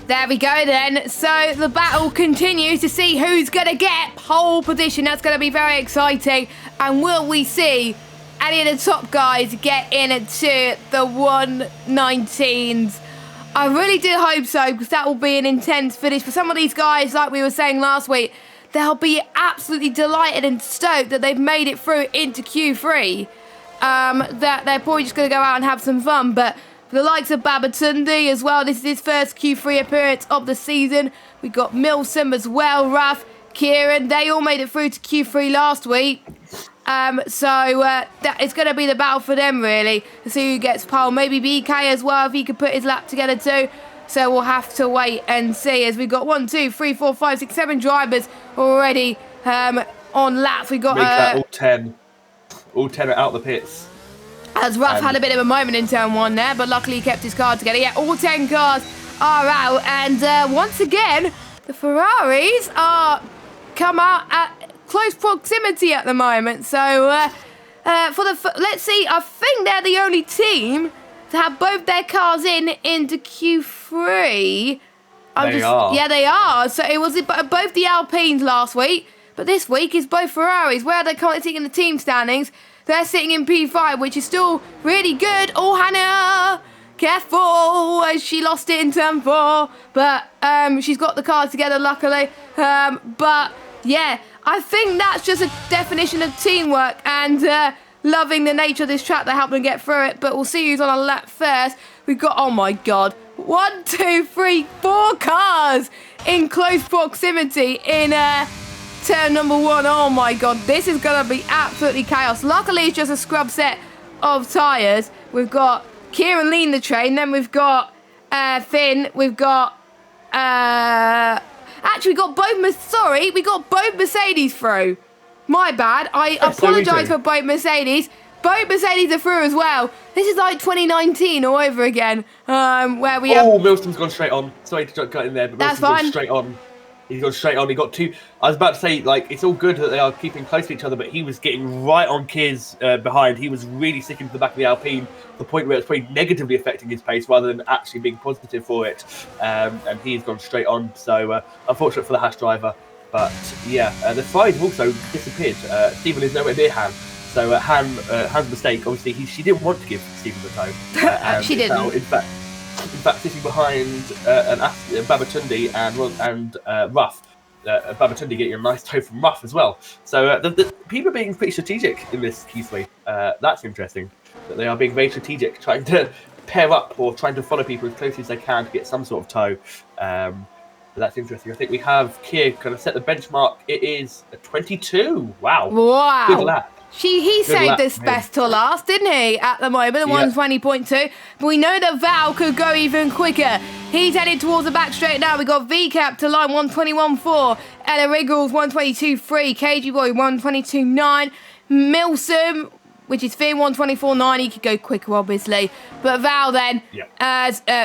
There we go then. So the battle continues to see who's going to get pole position. That's going to be very exciting. And will we see any of the top guys get into the 119s? I really do hope so, because that will be an intense finish. For some of these guys, like we were saying last week, they'll be absolutely delighted and stoked that they've made it through into Q3. That they're probably just going to go out and have some fun. But for the likes of Babatunde as well, this is his first Q3 appearance of the season. We got Milsom as well, Ruff, Kieran. They all made it through to Q3 last week. So that is going to be the battle for them, really, to see who gets pole. Maybe BK as well, if he could put his lap together too. So we'll have to wait and see, as we've got 1, 2, 3, 4, 5, 6, 7 drivers already on laps. We've got make that all 10. All 10 are out the pits. As Ruff had a bit of a moment in turn 1 there, but luckily he kept his car together. Yeah, all 10 cars are out. And once again, the Ferraris are come out at close proximity at the moment. So let's see, I think they're the only team to have both their cars into Q3. Yeah, they are. So it was both the Alpines last week, but this week is both Ferraris. Where are they currently sitting in the team standings? They're sitting in P5, which is still really good. Oh, Hannah, careful, as she lost it in turn 4. But she's got the car together, luckily. But yeah, I think that's just a definition of teamwork and loving the nature of this track that helped them get through it. But we'll see who's on a lap first. We've got, oh my God, 1, 2, 3, 4 cars in close proximity in turn number 1. Oh my God, this is going to be absolutely chaos. Luckily, it's just a scrub set of tyres. We've got Kieran leading the train. Then we've got Finn. We've got... actually, we got both Mercedes through. My bad. I apologise for both Mercedes. Both Mercedes are through as well. This is like 2019 all over again. Where we have... Oh, Milson's gone straight on. Sorry to cut in there, but That's Milson's fine. gone straight on. He's gone straight on. He got 2. I was about to say, like, it's all good that they are keeping close to each other, but he was getting right on Kier's behind. He was really sticking to the back of the Alpine, to the point where it's probably negatively affecting his pace rather than actually being positive for it. And he's gone straight on. So unfortunate for the Haas driver. But yeah, the Ferrari have also disappeared. Stephen is nowhere near Han. So Han's mistake, obviously, she didn't want to give Stephen the toe. She didn't. Now, in fact, sitting behind Babatunde and Ruff. Babatunde getting a nice toe from Ruff as well. So the people are being pretty strategic in this Q3. That's interesting. That they are being very strategic, trying to pair up or trying to follow people as closely as they can to get some sort of toe. That's interesting. I think we have Keir kind of set the benchmark. It is a 22. Wow. Wow. Good lap. He saved this best till last, didn't he? At the moment, the 120.2. But we know that Val could go even quicker. He's headed towards the back straight now. We got VCap to line 121.4. Ella Wriggles 122.3. KG Boy 122.9. Milsom, which is Finn 124.9. He could go quicker, obviously. But Val then,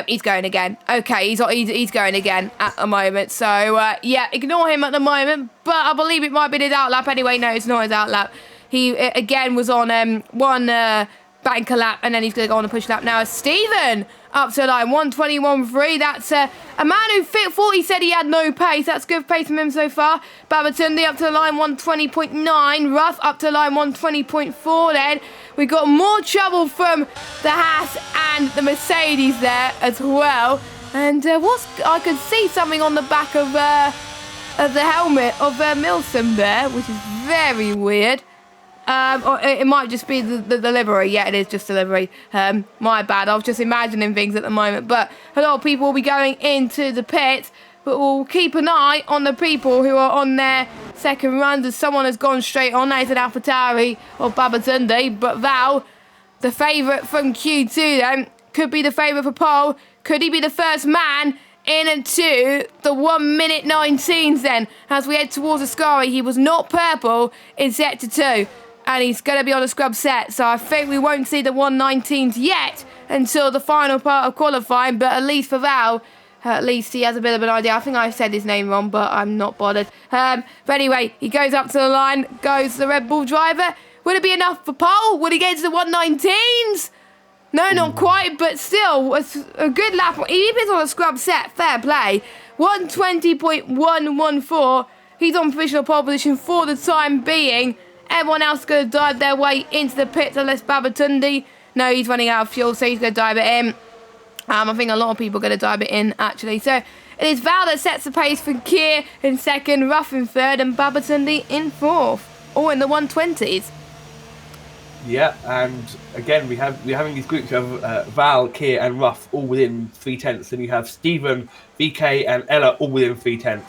he's going again. Okay, he's going again at the moment. So, ignore him at the moment. But I believe it might be his outlap anyway. No, it's not his outlap. He, again, was on one banker lap, and then he's going to go on a push lap now. Stephen up to line 121.3. That's a man who thought he said he had no pace. That's good pace from him so far. Babatunde up to the line 120.9. Ruff up to line 120.4 then. We got more trouble from the Haas and the Mercedes there as well. And I could see something on the back of the helmet of Milsom there, which is very weird. Or it might just be the delivery. Yeah, it is just delivery. My bad. I was just imagining things at the moment. But a lot of people will be going into the pits. But we'll keep an eye on the people who are on their second runs. As someone has gone straight on. That is an AlphaTauri of Babatunde. But Val, the favourite from Q2 then, could be the favourite for pole. Could he be the first man into the 1 minute 19s then? As we head towards Ascari, he was not purple in sector 2. And he's going to be on a scrub set. So I think we won't see the 119s yet until the final part of qualifying. But at least for Val, at least he has a bit of an idea. I think I said his name wrong, but I'm not bothered. But anyway, he goes up to the line, goes the Red Bull driver. Would it be enough for pole? Would he get to the 119s? No, not quite, but still, a good lap. Even if it's on a scrub set, fair play. 120.114. He's on provisional pole position for the time being. Everyone else is going to dive their way into the pits unless Babatunde. No, he's running out of fuel, so he's going to dive it in. I think a lot of people are going to dive it in, actually. So it is Val that sets the pace for Keir in second, Ruff in third, and Babatunde in fourth. All in the 120s. Yeah, and again, we're having these groups of Val, Keir, and Ruff all within 3/10, and you have Stephen, VK, and Ella all within 3/10.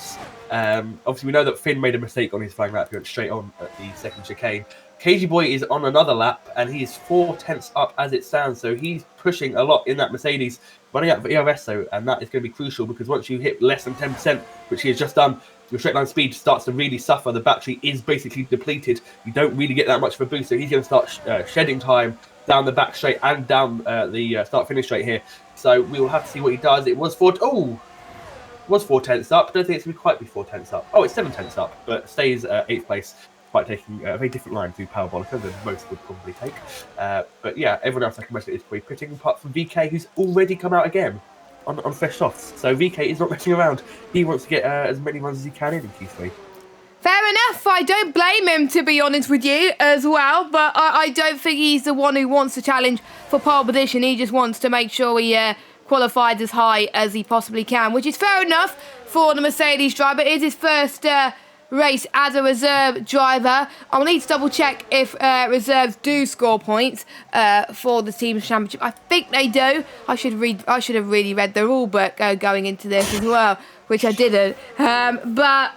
Obviously, we know that Finn made a mistake on his flying lap. He went straight on at the second chicane. KG Boy is on another lap, and he's 4/10 up as it stands, so he's pushing a lot in that Mercedes, running out for ERS, though, and that is going to be crucial because once you hit less than 10%, which he has just done, your straight line speed starts to really suffer. The battery is basically depleted. You don't really get that much of a boost, so he's going to start shedding time down the back straight and down the start-finish straight here. So we will have to see what he does. It was 4/10 up. I don't think it's going to quite be 4/10 up. Oh, it's 7/10 up, but stays 8th place, despite taking a very different line through Parabolica than most would probably take. But yeah, everyone else I can imagine is probably pitting, apart from VK, who's already come out again on fresh softs. So VK is not messing around. He wants to get as many runs as he can in Q3. Fair enough. I don't blame him, to be honest with you, as well. But I don't think he's the one who wants to challenge for pole position. He just wants to make sure he qualified as high as he possibly can, which is fair enough for the Mercedes driver. It is his first race as a reserve driver. I'll need to double check if reserves do score points for the team's championship. I think they do. I should have really read the rule book going into this as well, which I didn't. But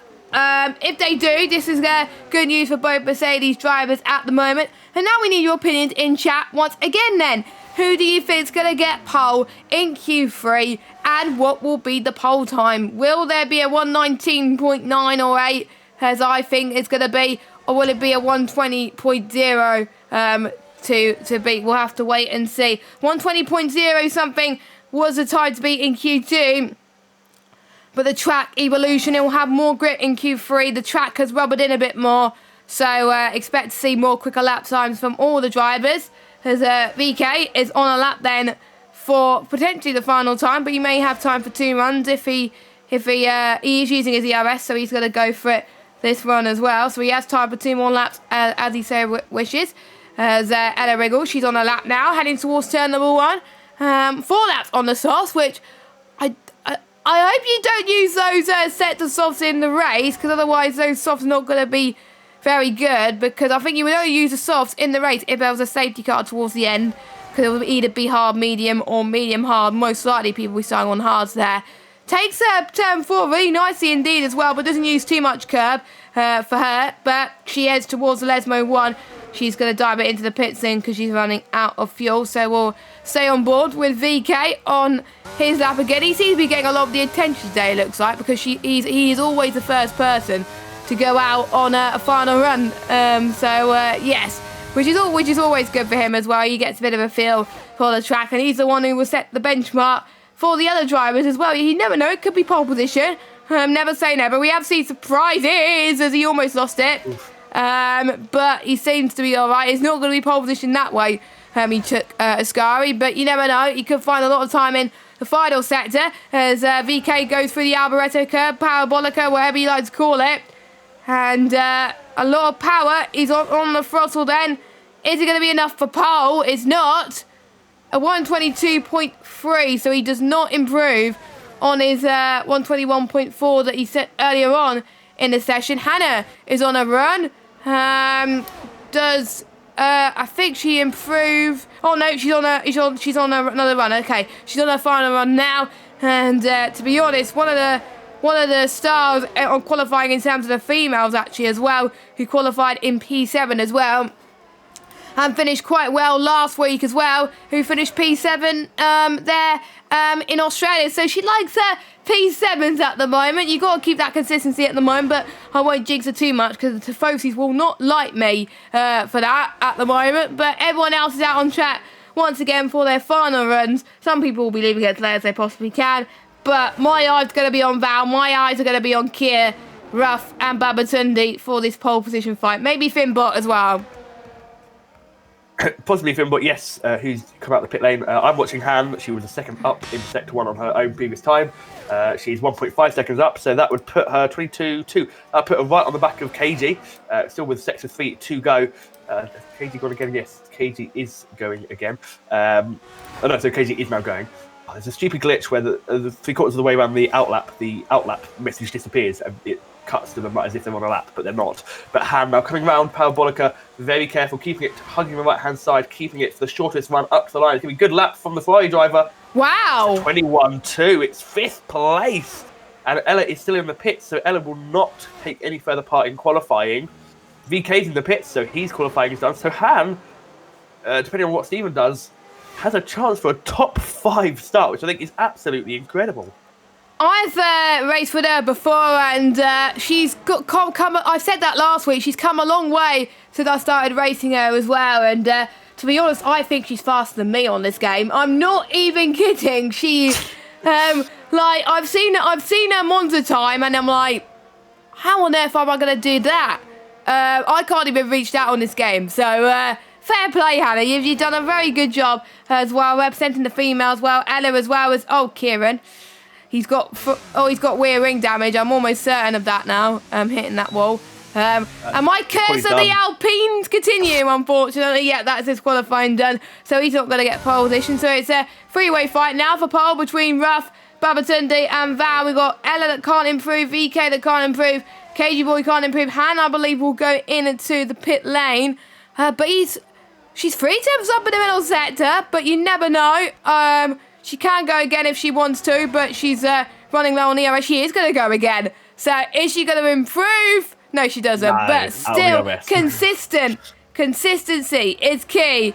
if they do, this is good news for both Mercedes drivers at the moment. And now we need your opinions in chat once again then. Who do you think is going to get pole in Q3, and what will be the pole time? Will there be a 119.9 or 8, as I think it's going to be, or will it be a 120.0 to beat? We'll have to wait and see. 120.0 something was the time to beat in Q2, but the track evolution, it will have more grip in Q3. The track has rubbered in a bit more, so expect to see more quicker lap times from all the drivers. As VK is on a lap then for potentially the final time, but he may have time for 2 runs if he is using his ERS, so he's going to go for it this run as well. So he has time for 2 more laps as he so wishes. As Ella Wriggle, she's on a lap now, heading towards turn number 1. 4 laps on the softs, which I hope you don't use those sector softs in the race, because otherwise those softs are not going to be very good, because I think you would only use the softs in the race if there was a safety car towards the end, because it would either be hard medium or medium hard. Most likely people will be starting on hards there Takes turn 4 really nicely indeed as well, but doesn't use too much curb for her. But she heads towards the Lesmo 1. She's going to dive it into the pit soon because she's running out of fuel. So we'll stay on board with VK on his lap again. He seems to be getting a lot of the attention today, it looks like, because he is always the first person to go out on a final run. Yes, which is always good for him as well. He gets a bit of a feel for the track, and he's the one who will set the benchmark for the other drivers as well. You never know, it could be pole position. Never say never. We have seen surprises as he almost lost it. But he seems to be alright. It's not going to be pole position that way. He took Ascari, but you never know. He could find a lot of time in the final sector as VK goes through the Alboreto curve, Parabolica, whatever you like to call it. And a lot of power is on the throttle then. Is it going to be enough for pole? It's not. A 122.3, so he does not improve on his 121.4 that he set earlier on in the session. Hannah is on a run. I think she improved. Oh no, she's on another run. Okay, she's on her final run now. And to be honest, one of the stars on qualifying in terms of the females actually as well, who qualified in P7 as well. And finished quite well last week as well, who finished P7 there in Australia. So she likes her P7s at the moment. You've got to keep that consistency at the moment, but I won't jinx her too much because the Tifosis will not like me for that at the moment. But everyone else is out on track once again for their final runs. Some people will be leaving as late as they possibly can, but my eyes are going to be on Val. My eyes are going to be on Kier, Ruff and Babatunde for this pole position fight. Maybe Finbot as well. Possibly Finn, but yes, who's come out the pit lane. I'm watching Han. She was a second up in Sector 1 on her own previous time. She's 1.5 seconds up, so that would put her 22.2. That put her right on the back of KG, still with Sector 3 to go. KG gone again? Yes, KG is going again. So KG is now going. There's a stupid glitch where the 3/4 of the way around the outlap message disappears and it cuts to them as if they're on a lap, but they're not. But Han now coming round, Parabolica, very careful, keeping it, hugging the right-hand side, keeping it for the shortest run up to the line. It's going to be a good lap from the Ferrari driver. Wow! 21.2, it's 5th place. And Ella is still in the pits, so Ella will not take any further part in qualifying. VK's in the pits, so he's qualifying is done. So Han, depending on what Steven does, has a chance for a top 5 start, which I think is absolutely incredible. I've raced with her before, and she's come. I said that last week. She's come a long way since I started racing her as well. And to be honest, I think she's faster than me on this game. I'm not even kidding. She, I've seen her Monza time, and I'm like, how on earth am I going to do that? I can't even reach that on this game. So fair play, Hannah. You've done a very good job as well, representing the females well. Ella as well as Kieran. He's got rear ring damage. I'm almost certain of that now. Hitting that wall. And my curse of the Alpines continue, unfortunately. Yeah, that's his qualifying done. So he's not going to get pole position. So it's a three-way fight now for pole between Ruff, Babatunde and Val. We've got Ella that can't improve, VK that can't improve, KG Boy can't improve. Han, I believe, will go into the pit lane. But she's 3 tips up in the middle sector, but you never know. She can go again if she wants to, but she's running low on ERS. She is going to go again. So is she going to improve? No, she doesn't. No, but still, consistency is key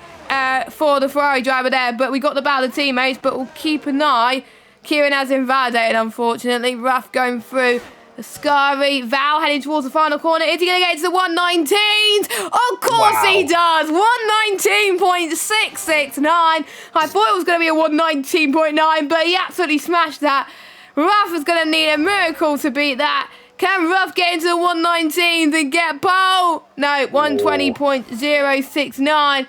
for the Ferrari driver there. But we got the battle of teammates, but we'll keep an eye. Kieran has invalidated, unfortunately. Ruff going through Ascari. Val heading towards the final corner. Is he going to get to the 119s? Of course he does. 119.669. I thought it was going to be a 119.9, but he absolutely smashed that. Ruff is going to need a miracle to beat that. Can Ruff get into the 119s and get pole? No, 120.069.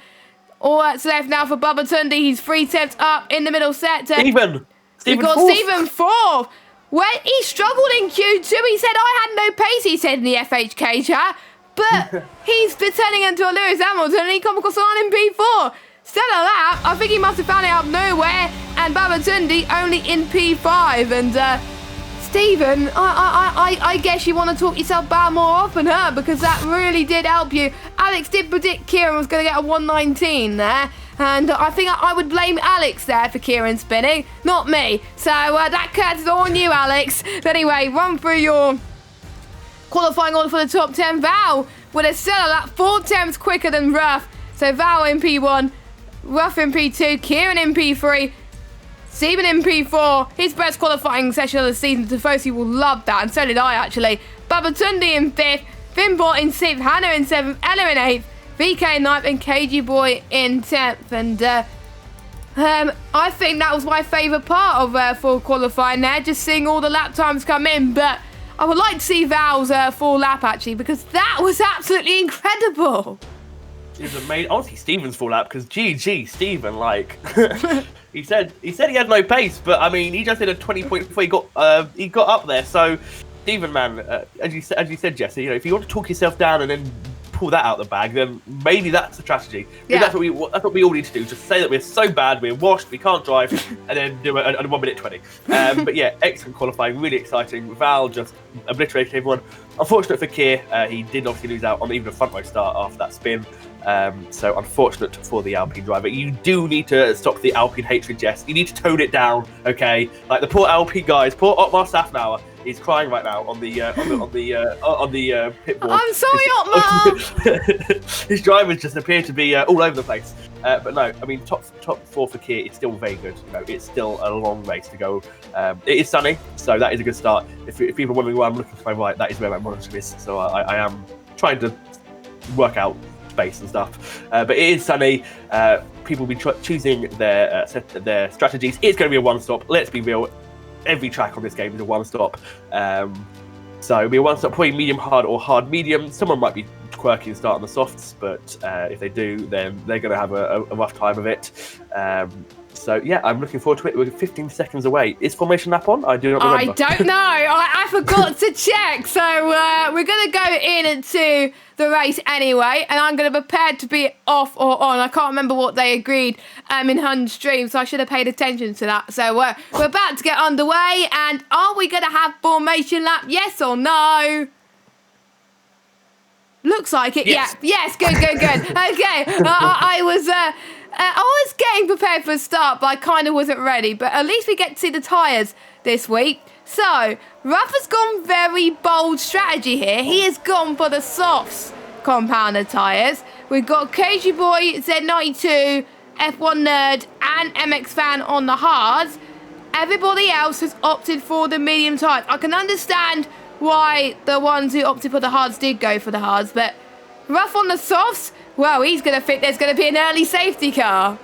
All that's left now for Babatunde. He's 3 tips up in the middle sector. We've got Stephen fourth. When he struggled in Q2, he said, I had no pace, he said in the FHK chat. But he's been turning into a Lewis Hamilton and he come across the line in P4. Still a lap. I think he must have found it out of nowhere. And Babatunde only in P5. And Stephen, I guess you want to talk yourself back more often, huh? Because that really did help you. Alex did predict Kieran was going to get a 119 there. And I think I would blame Alex there for Kieran spinning, not me. So that curse on you, Alex. But anyway, run through your qualifying order for the top 10. Val with a seller that 4 attempts quicker than Ruff. So Val in P1, Ruff in P2, Kieran in P3, Steven in P4. His best qualifying session of the season. Tifosi will love that, and so did I actually. Babatunde in 5th, Finbot in 6th, Hannah in 7th, Ella in 8th, VK in 9th, and KG Boy in 10th. And I think that was my favourite part of full qualifying there, just seeing all the lap times come in. But I would like to see Val's full lap actually, because that was absolutely incredible. It was amazing. Honestly, Steven's full lap, because GG, Steven, like, he said he had no pace, but I mean, he just did a 20.4. He got up there. So, Steven, man, as you said, Jesse, you know, if you want to talk yourself down and then pull that out of the bag, then maybe that's the strategy. Yeah. That's what we all need to do. Just say that we're so bad, we're washed, we can't drive, and then do a 1 minute 20. But yeah, excellent qualifying, really exciting. Val just obliterated everyone. Unfortunate for Kier, he did obviously lose out on even a front row start after that spin. So unfortunate for the Alpine driver. You do need to stop the Alpine hatred, Jess. You need to tone it down, okay? Like the poor Alpine guys, poor Otmar Safnauer is crying right now on the pit board. I'm sorry, Otmar. His drivers just appear to be all over the place. But no, I mean top 4 for Kier is still very good. You know, it's still a long race to go. It is sunny, so that is a good start. If people are wondering why I'm looking to my right, that is where my monitor is. So I am trying to work out space and stuff, but it is sunny. People will be choosing their strategies. It's going to be a one-stop. Let's be real. Every track on this game is a one-stop. So it'll be a one-stop, probably medium hard or hard medium. Someone might be quirky and start on the softs, but if they do, then they're going to have a rough time of it. So yeah, I'm looking forward to it. We're 15 seconds away. Is formation lap on? I do not remember. I don't know. I forgot to check. So we're going to go into the race anyway, and I'm going to prepare to be off or on. I can't remember what they agreed in Hun's stream, so I should have paid attention to that. So we're about to get underway, and are we going to have formation lap? Yes or no? Looks like it. Yes. Yeah. Yes. Good. Okay. I was getting prepared for a start, but I kind of wasn't ready. But at least we get to see the tyres this week. So, Ruff has gone very bold strategy here. He has gone for the softs compounder tyres. We've got KG Boy, Z92, F1 Nerd, and MX Fan on the hards. Everybody else has opted for the medium tyres. I can understand why the ones who opted for the hards did go for the hards, but Ruff on the softs, well, he's going to think there's going to be an early safety car.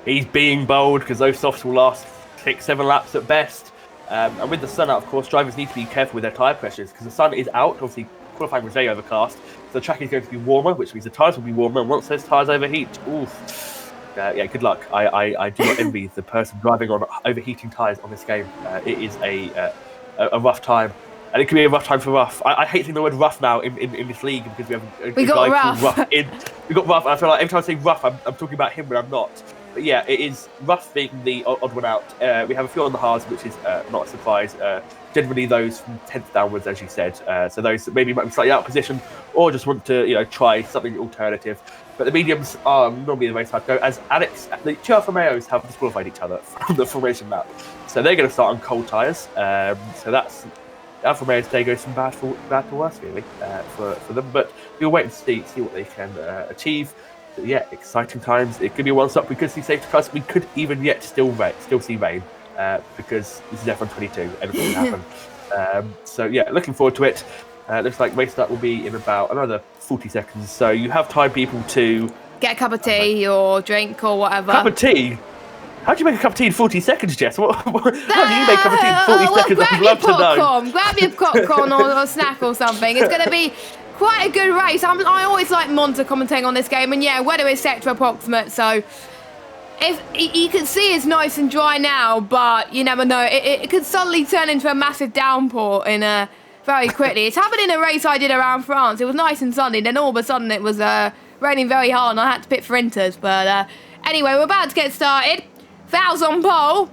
He's being bold because those softs will last 6-7 laps at best. And with the sun out, of course, drivers need to be careful with their tyre pressures because the sun is out. Obviously, qualifying was very overcast, so the track is going to be warmer, which means the tyres will be warmer. And once those tyres overheat, yeah, good luck. I do not envy the person driving on overheating tyres on this game. It is a rough time. And it could be a rough time for Ruff. I hate saying the word rough now in this league because we have a guy called Ruff in. We got Ruff. I feel like every time I say Ruff, I'm talking about him, but I'm not. But yeah, it is Ruff being the odd one out. We have a few on the hards, which is not a surprise. Generally, those from 10th downwards, as you said. So those that maybe might be slightly out of position or just want to, try something alternative. But the mediums are normally the race hard to go, as Alex, the two Alfa Romeos have disqualified each other from the formation map. So they're going to start on cold tyres. So that's Alfa Romeo today goes from bad to worse, really, for them. But we'll wait and see what they can achieve. But yeah, exciting times. It could be one stop. We could see safety cars. We could even yet still see rain because this is F1 22. Anything can happen. So yeah, looking forward to it. Looks like race start will be in about another 40 seconds. So you have time, people, to get a cup of tea or drink or whatever. Cup of tea? How do you make a cup of tea in 40 seconds, Jess? How do you make a cup of tea in 40 seconds? I'd love to know. Grab your popcorn or a snack or something. It's going to be quite a good race. I always like Monza commentating on this game. And yeah, weather is set to approximate. So if you can see it's nice and dry now, but you never know. It could suddenly turn into a massive downpour very quickly. It's happened in a race I did around France. It was nice and sunny. Then all of a sudden it was raining very hard and I had to pit for Inters. But anyway, we're about to get started. Val's on pole.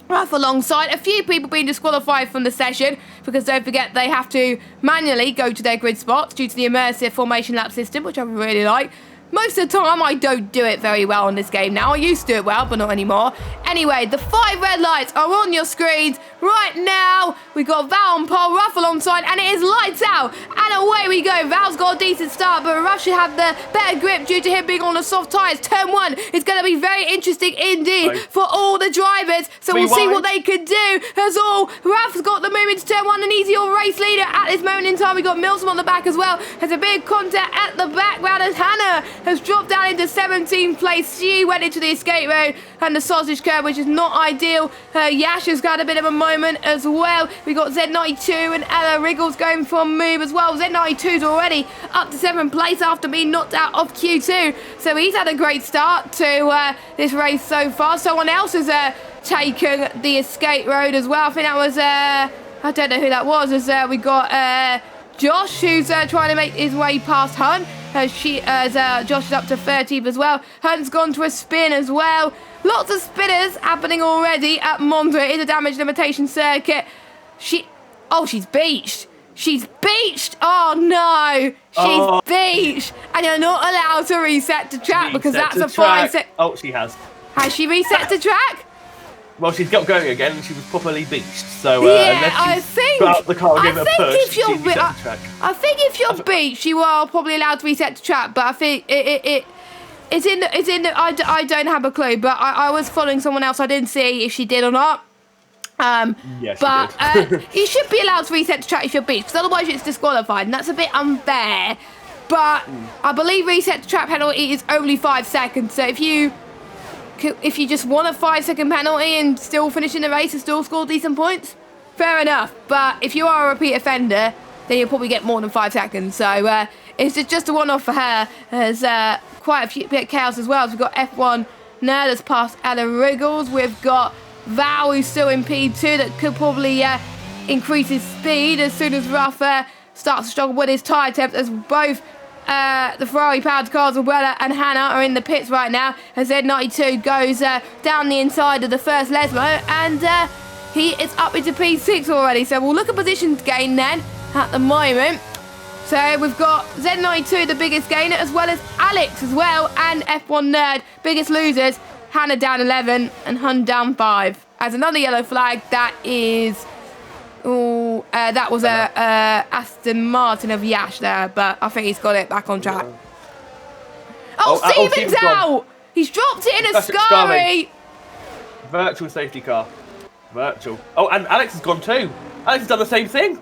Ruff alongside. A few people being disqualified from the session because don't forget they have to manually go to their grid spots due to the immersive formation lap system, which I really like. Most of the time, I don't do it very well in this game now. I used to do it well, but not anymore. Anyway, the 5 red lights are on your screens right now. We've got Val on pole, Ruff alongside, and it is lights out. And away we go. Val's got a decent start, but Ruff should have the better grip due to him being on the soft tyres. Turn 1 is going to be very interesting indeed for all the drivers. So we'll see what they can do. As all, Ruff's got the move into turn 1, and he's your race leader at this moment in time. We've got Milsom on the back as well. There's a big contact at the background as Hannah has dropped down into 17th place. She went into the escape road and the sausage curb, which is not ideal. Yash has got a bit of a moment as well. We got Z92 and Ella Wriggles going for a move as well. Z92's already up to 7th place after being knocked out of Q2. So he's had a great start to this race so far. Someone else has taken the escape road as well. I think that was, I don't know who that was. As we got Josh, who's trying to make his way past Hunt. Josh is up to 30th as well. Hunt's gone to a spin as well. Lots of spinners happening already at Monza. It is a damage limitation circuit. She's beached. She's beached. Oh no, she's beached, and you're not allowed to reset to track because that's a 5 sec. Oh, she has. Has she reset to track? Well, she's got going again, and she was properly beached. So yeah, I think. Put out the car and give her a push. I think if you're beached, you are probably allowed to reset to track. But I think it's in the. I don't have a clue, but I was following someone else. I didn't see if she did or not. Yes, but you should be allowed to reset to track if you're beached, because otherwise it's disqualified, and that's a bit unfair. But I believe reset to track penalty is only 5 seconds. So if you just want a 5-second penalty and still finish in the race and still score decent points, fair enough. But if you are a repeat offender, then you'll probably get more than 5 seconds. So it's just a one-off for her. There's quite a few bit of chaos as well. So we've got F1 now that's past Ella Wriggles. We've got Val, who's still in P2, that could probably increase his speed as soon as Ruff starts to struggle with his tyre temps, as both the Ferrari-powered cars, Abuela and Hannah, are in the pits right now, as Z92 goes down the inside of the first Lesmo, and he is up into P6 already. So we'll look at positions gain then at the moment. So we've got Z92, the biggest gainer, as well as Alex as well, and F1 Nerd, biggest losers. Hannah down 11 and Hun down 5. As another yellow flag, that is... that was Aston Martin of Yash there, but I think he's got it back on track. Stephen's out! He's dropped it in a Scary. Virtual safety car. Virtual. Oh, and Alex has gone too. Alex has done the same thing.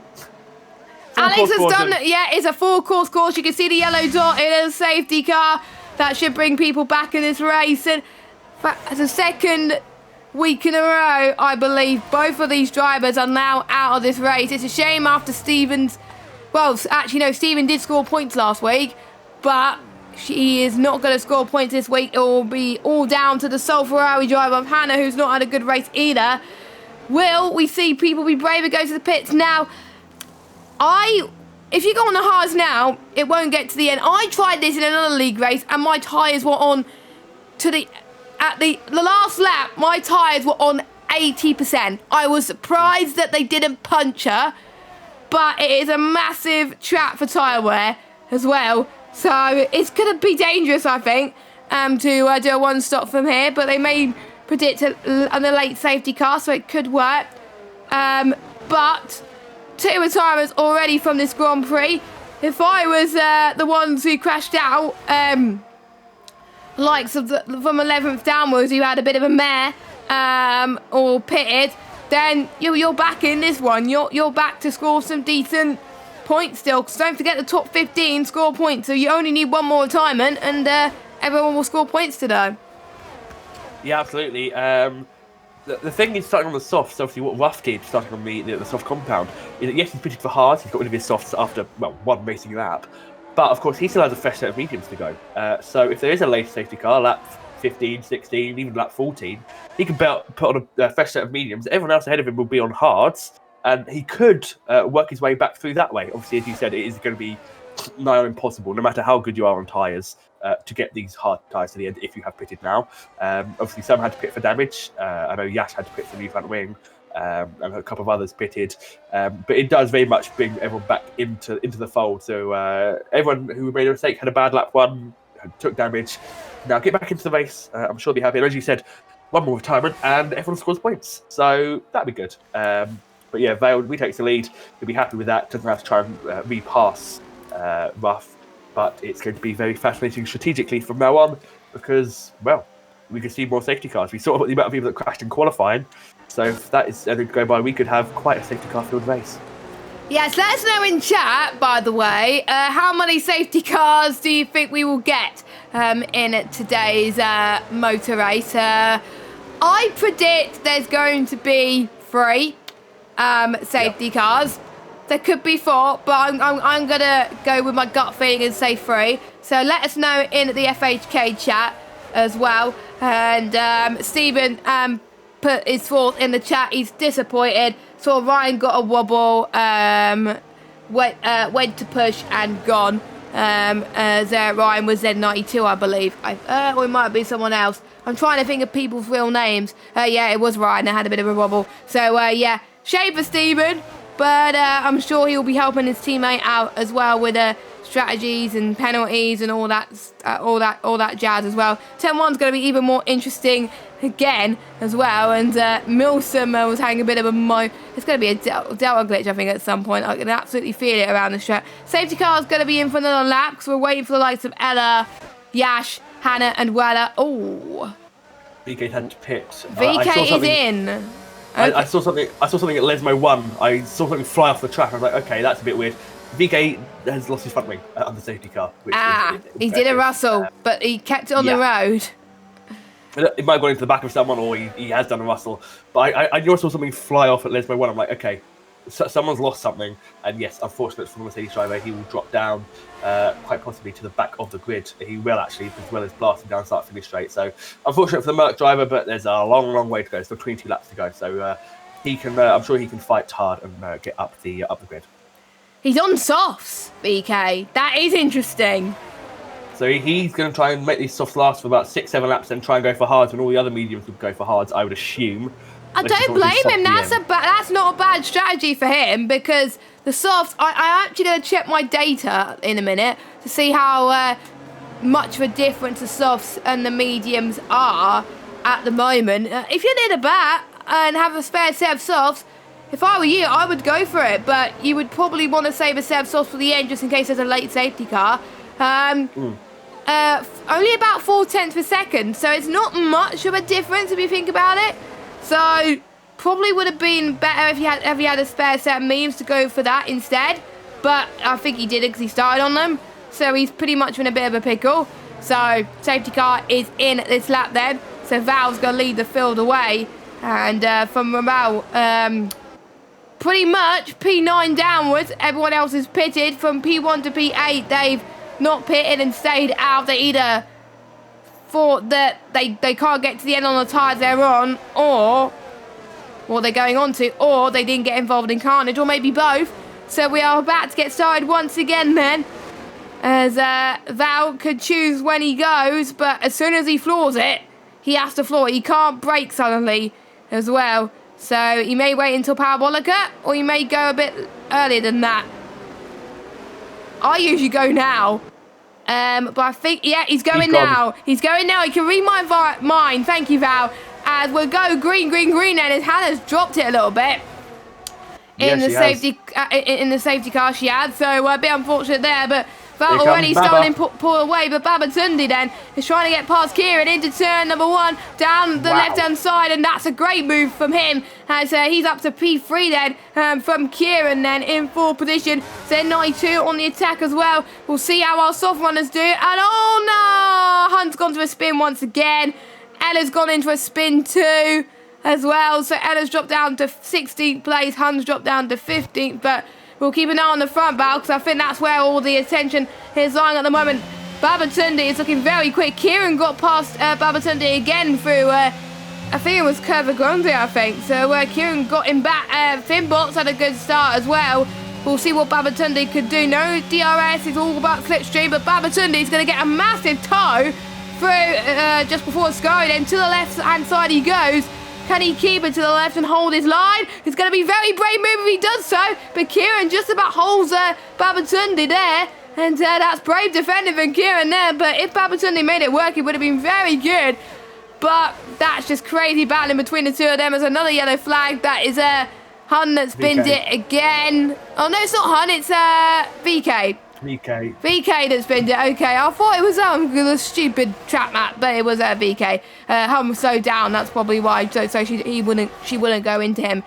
Alex has done it. Yeah, it's a 4-course course. You can see the yellow dot in a safety car. That should bring people back in this race. And as a second week in a row, I believe both of these drivers are now out of this race. It's a shame after Stephen's... Well, actually, no, Stephen did score points last week, but she is not going to score points this week. It will be all down to the sole Ferrari driver of Hannah, who's not had a good race either. Will we see people be brave and go to the pits now? If you go on the hards now, it won't get to the end. I tried this in another league race, and my tyres were on to the... At the last lap, my tyres were on 80%. I was surprised that they didn't puncture, but it is a massive trap for tyre wear as well. So it's going to be dangerous, I think, to do a one-stop from here. But they may predict a late safety car, so it could work. But 2 retirements already from this Grand Prix. If I was the ones who crashed out... likes of from 11th downwards, who had a bit of a mare or pitted, then you're back in this one. You're back to score some decent points still. Because don't forget the top 15 score points, so you only need one more retirement, and everyone will score points today. Yeah, absolutely. The thing is, starting on the softs, obviously what Ruff did, starting on the soft compound, is that yes, he's pitted for hards. He's got rid of his softs after one racing lap. But, of course, he still has a fresh set of mediums to go. So if there is a late safety car, lap 15, 16, even lap 14, he can put on a fresh set of mediums. Everyone else ahead of him will be on hards, and he could work his way back through that way. Obviously, as you said, it is going to be nigh on impossible, no matter how good you are on tyres, to get these hard tyres to the end if you have pitted now. Obviously, some had to pit for damage. I know Yash had to pit for the new front wing. And a couple of others pitted, but it does very much bring everyone back into the fold. So everyone who made a mistake had a bad lap 1, took damage. Now get back into the race. I'm sure they'll be happy. And as you said, one more retirement and everyone scores points. So that'd be good. But yeah, Vale retakes the lead. He'll be happy with that. Doesn't have to try and repass Rough. But it's going to be very fascinating strategically from now on because, well, we could see more safety cars. We saw the amount of people that crashed in qualifying. So if that is to go by, we could have quite a safety car filled race. Yes, let us know in chat, by the way, how many safety cars do you think we will get in today's motor race? I predict there's going to be 3 safety cars. There could be 4, but I'm going to go with my gut feeling and say 3. So let us know in the FHK chat as well. And Stephen put his thoughts in the chat. He's disappointed. So Ryan got a wobble, went to push and gone. As Ryan was Z92, I believe. Or it might be someone else. I'm trying to think of people's real names. Yeah, it was Ryan. I had a bit of a wobble. So yeah, shame for Stephen. But I'm sure he'll be helping his teammate out as well with strategies and penalties and all that jazz as well. 10-1's going to be even more interesting again as well. And Milsom was having a bit of a it's going to be a delta glitch, I think, at some point. I can absolutely feel it around the track. Safety car is going to be in for another lap because we're waiting for the likes of Ella, Yash, Hannah, and Weller. Oh, VK had to pit. VK is in. Okay. I saw something at Lesmo 1. I saw something fly off the track. I was like, okay, that's a bit weird. VK has lost his front wing on the safety car. Which he did a Russell, but he kept it on the road. It might have gone into the back of someone, or he has done a Russell. But I knew I saw something fly off at Lesmo 1. I'm like, okay, someone's lost something. And yes, unfortunately for the Mercedes driver, he will drop down quite possibly to the back of the grid. He will actually, as well as blasting down start finish straight. So unfortunate for the Merc driver, but there's a long way to go. Still 22 laps to go. So he can, I'm sure he can fight hard and get up the grid. He's on softs, VK. That is interesting. So he's going to try and make these softs last for about 6-7 laps and try and go for hards when all the other mediums would go for hards, I would assume. I don't blame him. That's not a bad strategy for him because the softs, I'm actually going to check my data in a minute to see how much of a difference the softs and the mediums are at the moment. If you're near the back and have a spare set of softs, if I were you, I would go for it, but you would probably want to save a set of softs for the end just in case there's a late safety car. Only about 0.4 per second, so it's not much of a difference if you think about it. So probably would have been better if he had a spare set of memes to go for that instead. But I think he did because he started on them, so he's pretty much in a bit of a pickle. So safety car is in this lap then. So Val's gonna lead the field away, and from Ramal, pretty much P9 downwards, everyone else is pitted. From P1 to P8, they've not pitted and stayed out. They either thought that they can't get to the end on the tyres they're on, or what they're going on to, or they didn't get involved in carnage, or maybe both. So we are about to get started once again then, as Val could choose when he goes, but as soon as he floors it, he has to floor it. He can't brake suddenly as well. So he may wait until Parabolica, or he may go a bit earlier than that. I usually go now. But I think, yeah, he's going now. He's going now. He can read my mind. Thank you, Val. As we'll go green, and his Hannah's dropped it a little bit in the safety car she had. So a bit unfortunate there, but Val already starting to pull away. But Babatunde then is trying to get past Kieran into turn number 1 down the left-hand side, and that's a great move from him. As he's up to P3 then from Kieran then in 4th position. Then 92 on the attack as well. We'll see how our soft runners do. And oh no! Hunt's gone to a spin once again. Ella's gone into a spin too as well. So Ella's dropped down to 16th place. Hunt's dropped down to 15th. But we'll keep an eye on the front, Val, because I think that's where all the attention is lying at the moment. Babatunde is looking very quick. Kieran got past Babatunde again through, I think it was Curva Grande, I think. So Kieran got him back. Finbots had a good start as well. We'll see what Babatunde could do. No DRS, it's all about slipstream, but Babatunde is going to get a massive toe through just before Sky. Then to the left-hand side he goes. Can he keep it to the left and hold his line? It's going to be very brave move if he does so. But Kieran just about holds Babatunde there. And that's brave defending from Kieran there, but if Babatunde made it work, it would have been very good. But that's just crazy battling between the two of them. There's another yellow flag. That is Hun that spins it again. Oh, no, it's not Hun. It's VK. VK that spins it. Okay, I thought it was the stupid trap map, but it was VK. Hun was so down. That's probably why. So she wouldn't go into him.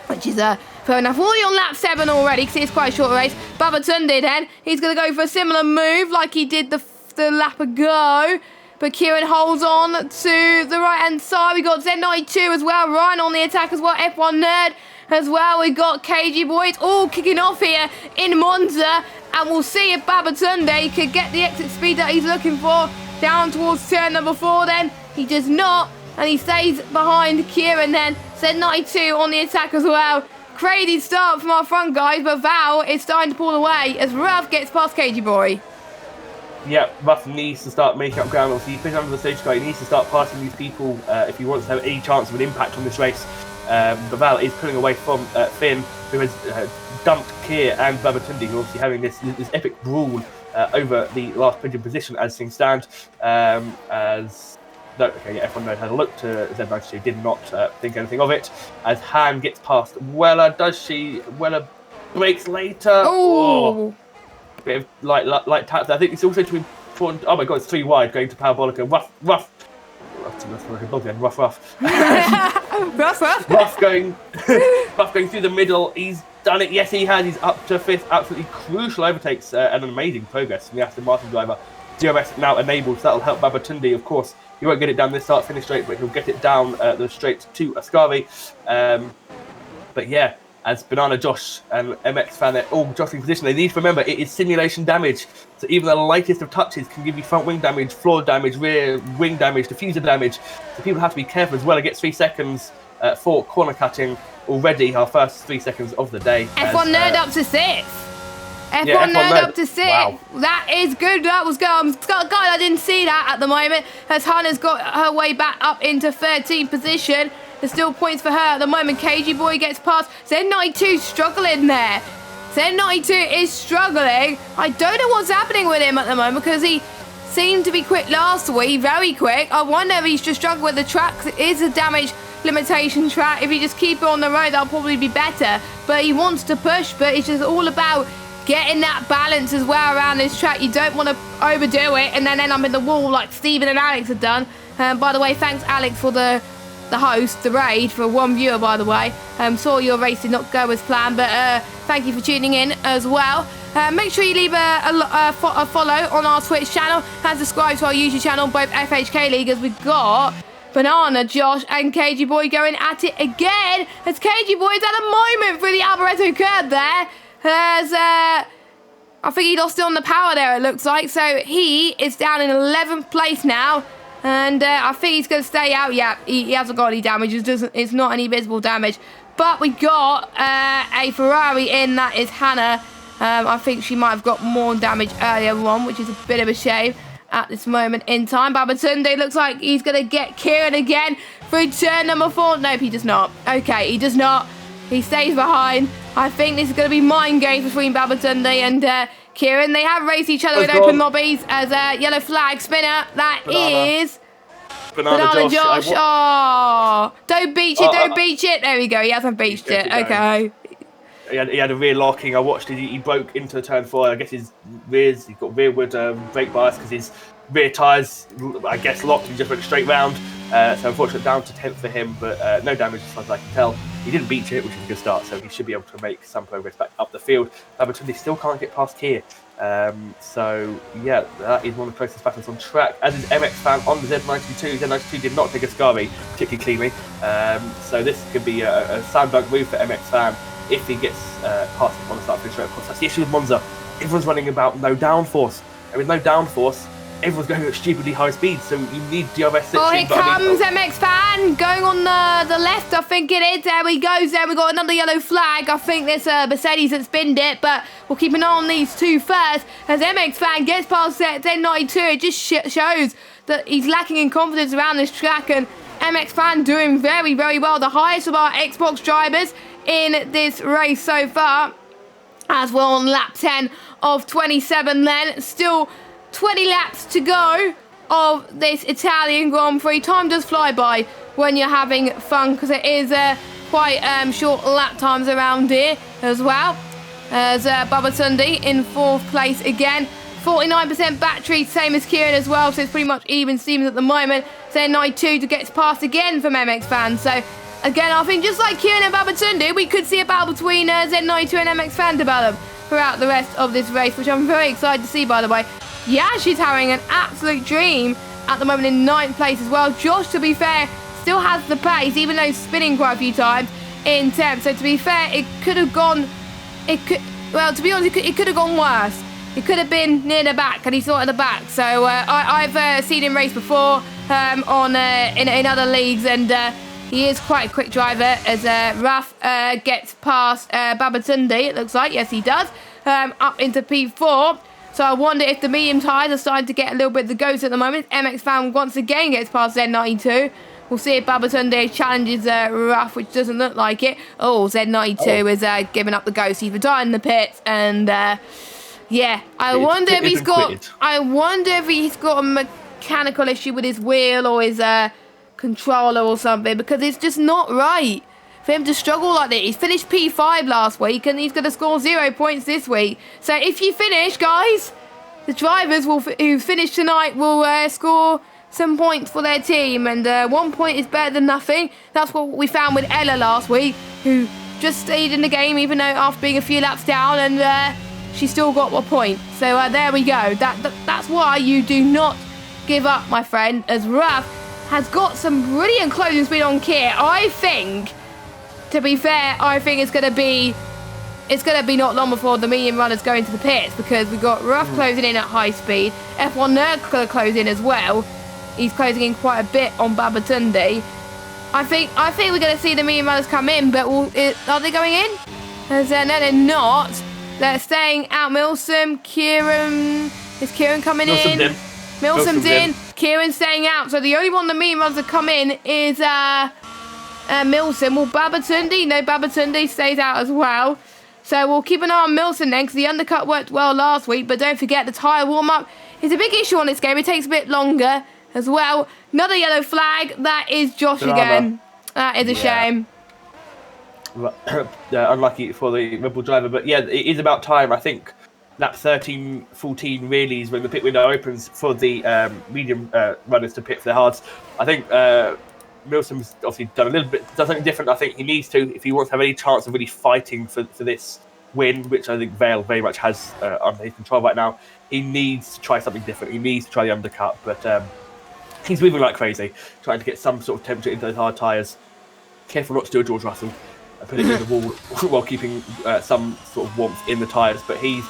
Which is fair enough. Already on lap 7 already, because it's quite a short race. Babatunde then, he's going to go for a similar move like he did the lap ago. But Kieran holds on to the right-hand side. We got Z92 as well. Ryan on the attack as well. F1 Nerd as well. We got KG Boys all kicking off here in Monza. And we'll see if Babatunde could get the exit speed that he's looking for down towards turn number 4 then. He does not. And he stays behind Kieran then. Z92 on the attack as well. Crazy start from our front guys. But Val is starting to pull away as Ralph gets past KG Boy. Yeah, Ruff needs to start making up ground. Obviously, he's been under the stage guy. He needs to start passing these people if he wants to have any chance of an impact on this race. But Val is pulling away from Finn, who has dumped Kier and Babatunde, who are obviously having this epic brawl over the last podium position as things stand. F1 Node had a look to Z92, did not think anything of it. As Han gets past Weller, does she? Weller breaks later. Oh. Bit of light taps. I think it's also too important. Oh my god, it's 3 wide going to Parabolica. Rough going Rough going through the middle. He's done it. Yes, he has. He's up to 5th. Absolutely crucial overtakes and an amazing progress from the Aston Martin driver. DRS now enabled, so that'll help Babatunde. Of course, he won't get it down this start finish straight, but he'll get it down the straight to Ascari. But yeah, as Banana Josh and MX Fan, they're all jostling position. They need to remember it is simulation damage. So even the lightest of touches can give you front wing damage, floor damage, rear wing damage, diffuser damage. So people have to be careful as well. It gets 3 seconds for corner cutting already, our first 3 seconds of the day. F1 Nerd up to 6th. F1 Nerd up to 6th. Wow. That is good. That was good. God, I didn't see that at the moment. As Hannah's got her way back up into 13th position. There's still points for her at the moment. KG Boy gets past. Z92 struggling there. Z92 is struggling. I don't know what's happening with him at the moment because he seemed to be quick last week. Very quick. I wonder if he's just struggling with the track. It is a damage limitation track. If he just keep it on the road, that'll probably be better. But he wants to push, but it's just all about getting that balance as well around this track. You don't want to overdo it and then end up in the wall like Steven and Alex have done. By the way, thanks Alex for the host, the raid, for 1 viewer, by the way. Saw your race did not go as planned, but thank you for tuning in as well. Make sure you leave a follow on our Twitch channel and subscribe to our YouTube channel, both FHK League, as we've got Banana, Josh and KG Boy going at it again, as KG Boy's at a moment through the Alboreto curb there. As I think he lost it on the power there, it looks like. So he is down in 11th place now. And I think he's going to stay out. Yeah, he hasn't got any damage. It's not any visible damage. But we got a Ferrari in. That is Hannah. I think she might have got more damage earlier on, which is a bit of a shame at this moment in time. Babatunde looks like he's going to get Kieran again through turn number 4. Nope, he does not. Okay, he does not. He stays behind. I think this is going to be mind games between Babatunde and Kieran. They have raced each other in open lobbies as a yellow flag spinner. That is Banana Josh. Oh, don't beach it, don't beach it. There we go. He hasn't beached it. Okay. He had a rear locking. I watched it. He broke into turn 4. I guess he's got rearward brake bias because his rear tyres, I guess, locked and just went straight round. So unfortunately, down to 10th for him, but no damage as far as I can tell. He didn't beat it, which is a good start, so he should be able to make some progress back up the field. But he still can't get past here. So, yeah, that is one of the closest battles on track. As is MX Fan on the Z92. Z92 did not take a Ascari particularly cleanly. So this could be a slam dunk move for MX Fan if he gets past him on the start finish straight. Of course, that's the issue with Monza. Everyone's running about no downforce. And with no downforce, everyone's going at stupidly high speed, so you need DRS switching. Oh, here comes MX Fan going on the left, I think it is. There he goes there. We've got another yellow flag. I think there's Mercedes that spinned it, but we'll keep an eye on these two first. As MX Fan gets past Z92, it just shows that he's lacking in confidence around this track, and MX Fan doing very, very well. The highest of our Xbox drivers in this race so far, as we're on lap 10 of 27 then. Still 20 laps to go of this Italian Grand Prix. Time does fly by when you're having fun, because it is quite short lap times around here as well. As Baba Tunde in 4th place again. 49% battery, same as Kieran as well, so it's pretty much even Stevens at the moment. Z92 to get past again from MX Fan. So again, I think just like Kieran and Baba Tunde, we could see a battle between Z92 and MX Fan develop throughout the rest of this race, which I'm very excited to see, by the way. Yash is having an absolute dream at the moment in 9th place as well. Josh, to be fair, still has the pace, even though spinning quite a few times in 10th. So to be fair, it could have gone... Well, to be honest, it could have gone worse. It could have been near the back, and he's not at the back. So I've seen him race before in other leagues, and he is quite a quick driver. As Raf gets past Baba Tunde, it looks like. Yes, he does. Up into P4. So I wonder if the medium tyres are starting to get a little bit of the ghost at the moment. MX Fan once again gets past Z92. We'll see if Baba Tunde challenges Raf, which doesn't look like it. Oh, Z92 is giving up the ghost. He's retired in the pits, and yeah, I wonder if he's got a mechanical issue with his wheel or his controller or something, because it's just not right for him to struggle like this. He's finished P5 last week, and he's going to score 0 points this week. So if you finish, guys, the drivers who finish tonight will score some points for their team, and 1 point is better than nothing. That's what we found with Ella last week, who just stayed in the game even though after being a few laps down, and she still got a point. So there we go. That's why you do not give up, my friend, as Raf has got some brilliant closing speed on Kier. I think, to be fair, I think it's going to be not long before the medium runners go into the pits, because we've got Raf closing in at high speed. F1 Nerd going to close in as well. He's closing in quite a bit on Baba Tunde. I think we're going to see the medium runners come in, but are they going in? No, they're not. They're staying out. Milsom, Kieran. Is Kieran coming in? Milsom's in. Kieran's staying out. So the only one the medium runners have come in is Milsom. Well, Baba Tunde. No, Baba Tunde stays out as well. So we'll keep an eye on Milsom then, because the undercut worked well last week. But don't forget, the tyre warm-up is a big issue on this game. It takes a bit longer as well. Another yellow flag. That is Josh again. That is a shame. Unlucky for the Red Bull driver. But yeah, it is about time. I think lap 13, 14 really is when the pit window opens for the medium runners to pit for their hards. I think Milsom's obviously done something different. I think he needs to, if he wants to have any chance of really fighting for this win, which I think Vale very much has under his control right now. He needs to try something different. He needs to try the undercut, but he's moving like crazy, trying to get some sort of temperature into those hard tyres. Careful not to do a George Russell and put it in the wall while keeping some sort of warmth in the tyres. But he's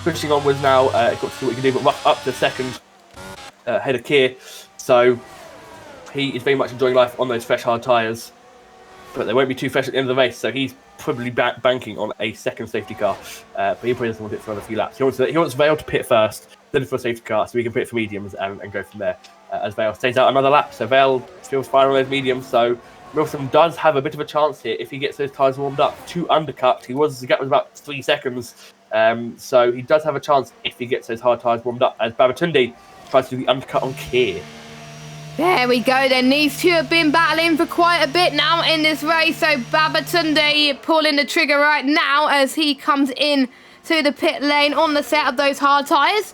pushing onwards now. He's got to see what he can do, but up to second, ahead of Kier. So he is very much enjoying life on those fresh hard tyres, but they won't be too fresh at the end of the race. So he's probably banking on a second safety car, but he probably doesn't want it for another few laps. He wants Vale to pit first, then for a safety car, so he can pit for mediums and go from there. As Vale stays out another lap, so Vale feels fine on those mediums. So Milsom does have a bit of a chance here if he gets those tyres warmed up to undercut. The gap was about 3 seconds, so he does have a chance if he gets those hard tyres warmed up. As Baba Tunde tries to do the undercut on Kier. There we go then. These two have been battling for quite a bit now in this race. So Baba Tunde pulling the trigger right now as he comes in to the pit lane on the set of those hard tyres,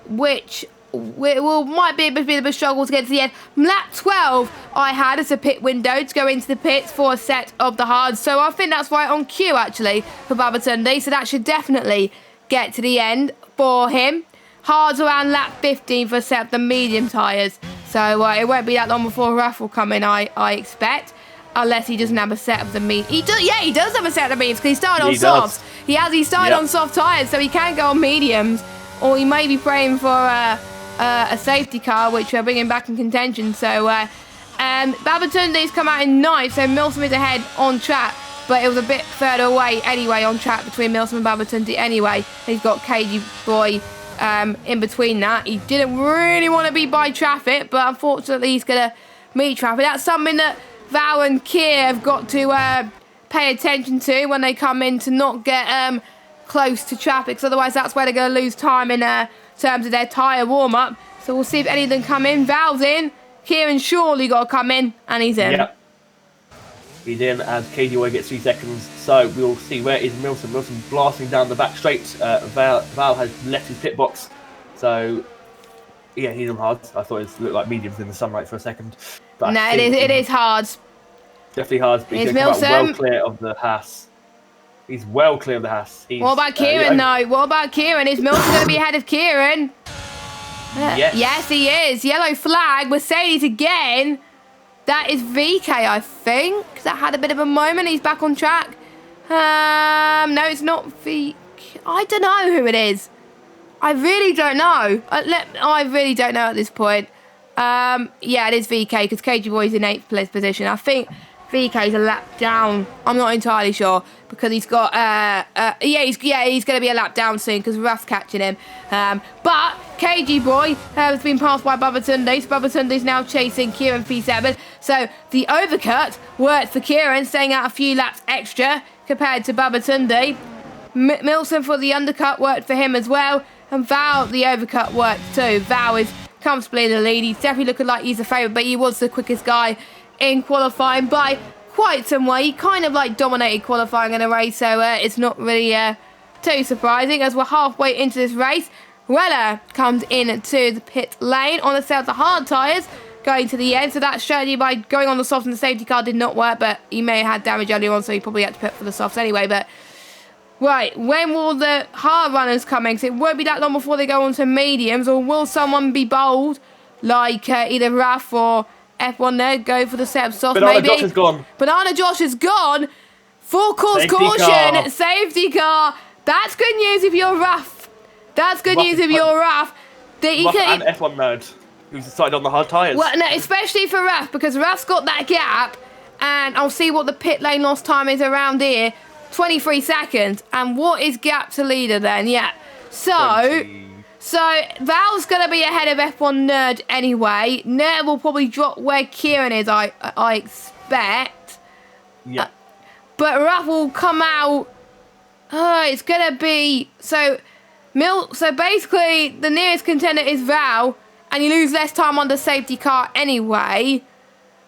which might be a bit of a struggle to get to the end. Lap 12 I had as a pit window to go into the pits for a set of the hards. So I think that's right on cue actually for Baba Tunde. So that should definitely get to the end for him. Hards around lap 15 for a set of the medium tyres. So it won't be that long before Ruff will come in, I expect. Unless he doesn't have a set of the mediums. He does have a set of the mediums because he started on softs. He started on soft tyres, so he can go on mediums. Or he may be praying for a safety car, which we're bringing back in contention. So Baba Tunde's come out in 9th, so Milsom is ahead on track. But it was a bit further away anyway on track between Milsom and Baba Tunde anyway. He's got KG Boy in between that. He didn't really want to be by traffic, but unfortunately he's going to meet traffic. That's something that Val and Kier have got to pay attention to when they come in, to not get close to traffic, because otherwise that's where they're going to lose time in terms of their tyre warm-up. So we'll see if any of them come in. Val's in. Kieran surely got to come in, and he's in. Yep. He's in, and KDY gets 3 seconds. So we'll see, where is Milson? Milson blasting down the back straight. Val has left his pit box. So, yeah, he's on hards. I thought it looked like mediums in the sunlight for a second. But no, it is hards. Definitely hards, but he's well clear of the Haas. He's well clear of the Haas. What about Kieran, though? What about Kieran? Is Milson going to be ahead of Kieran? Yes. Yes, he is. Yellow flag. Mercedes again. That is VK, I think. That had a bit of a moment. He's back on track. No, it's not VK. I don't know who it is. I really don't know. I really don't know at this point. Yeah, it is VK, because KG Boy's in 8th place position. I think VK's a lap down. I'm not entirely sure, because he's got he's going to be a lap down soon, because Ruff's catching him. But KG Boy has been passed by Bubba Tunde. So Bubba Tunde's now chasing Kieran P7. So the overcut worked for Kieran, staying out a few laps extra compared to Bubba Tunde. Milson for the undercut worked for him as well, and Val, the overcut worked too. Val is comfortably in the lead. He's definitely looking like he's the favourite, but he was the quickest guy in qualifying by quite some way. He kind of like dominated qualifying in a race, so it's not really too surprising. As we're halfway into this race, Weller comes into the pit lane on the set of the hard tyres going to the end. So that strategy by going on the softs and the safety car did not work, but he may have had damage earlier on, so he probably had to pit for the softs anyway. But right, when will the hard runners come in? Because it won't be that long before they go on to mediums, or will someone be bold, like either Raf or F1 there, go for the set of softs? Banana maybe. Josh is gone. Banana Josh is gone. Full course Safety caution, car. Safety car. That's good news if you're Raf. That's good news if you're Raf. Ruff and F1 nerd, who's decided on the hard tyres. Well, no, especially for Raf, because Raf's got that gap, and I'll see what the pit lane loss time is around here. 23 seconds. And what is gap to leader then? Yeah. So Val's going to be ahead of F1 Nerd anyway. Nerd will probably drop where Kieran is, I expect. Yeah. But Raf will come out. It's going to be... So basically, the nearest contender is Val, and you lose less time on the safety car anyway.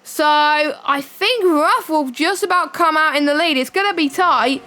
So I think Ruff will just about come out in the lead. It's going to be tight,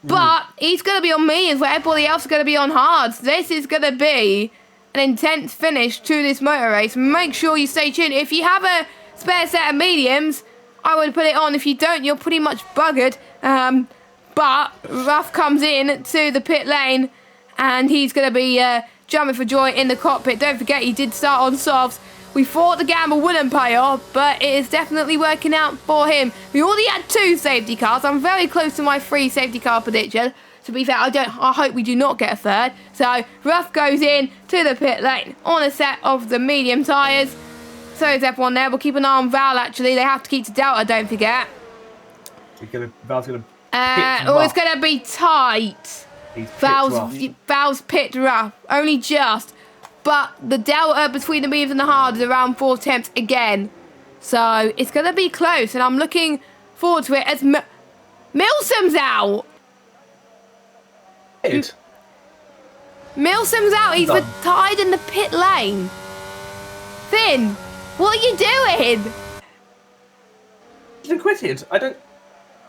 but he's going to be on mediums where everybody else is going to be on hards. This is going to be an intense finish to this motor race. Make sure you stay tuned. If you have a spare set of mediums, I would put it on. If you don't, you're pretty much buggered. But Ruff comes in to the pit lane, and he's going to be jumping for joy in the cockpit. Don't forget, he did start on softs. We thought the gamble wouldn't pay off, but it is definitely working out for him. We already had 2 safety cars. I'm very close to my 3 safety car prediction. To be fair, I hope we do not get a 3rd. So Ruff goes in to the pit lane on a set of the medium tyres. So is everyone there. We'll keep an eye on Val, actually. They have to keep to Delta, don't forget. Val's going to it's going to be tight. Val's picked Ruff. Only just. But the delta between the mediums and the hard is around 4 tenths again. So it's going to be close. And I'm looking forward to it as Milsom's out. Milsom's out. He's retired in the pit lane. Finn, what are you doing? He's been quitted. I don't...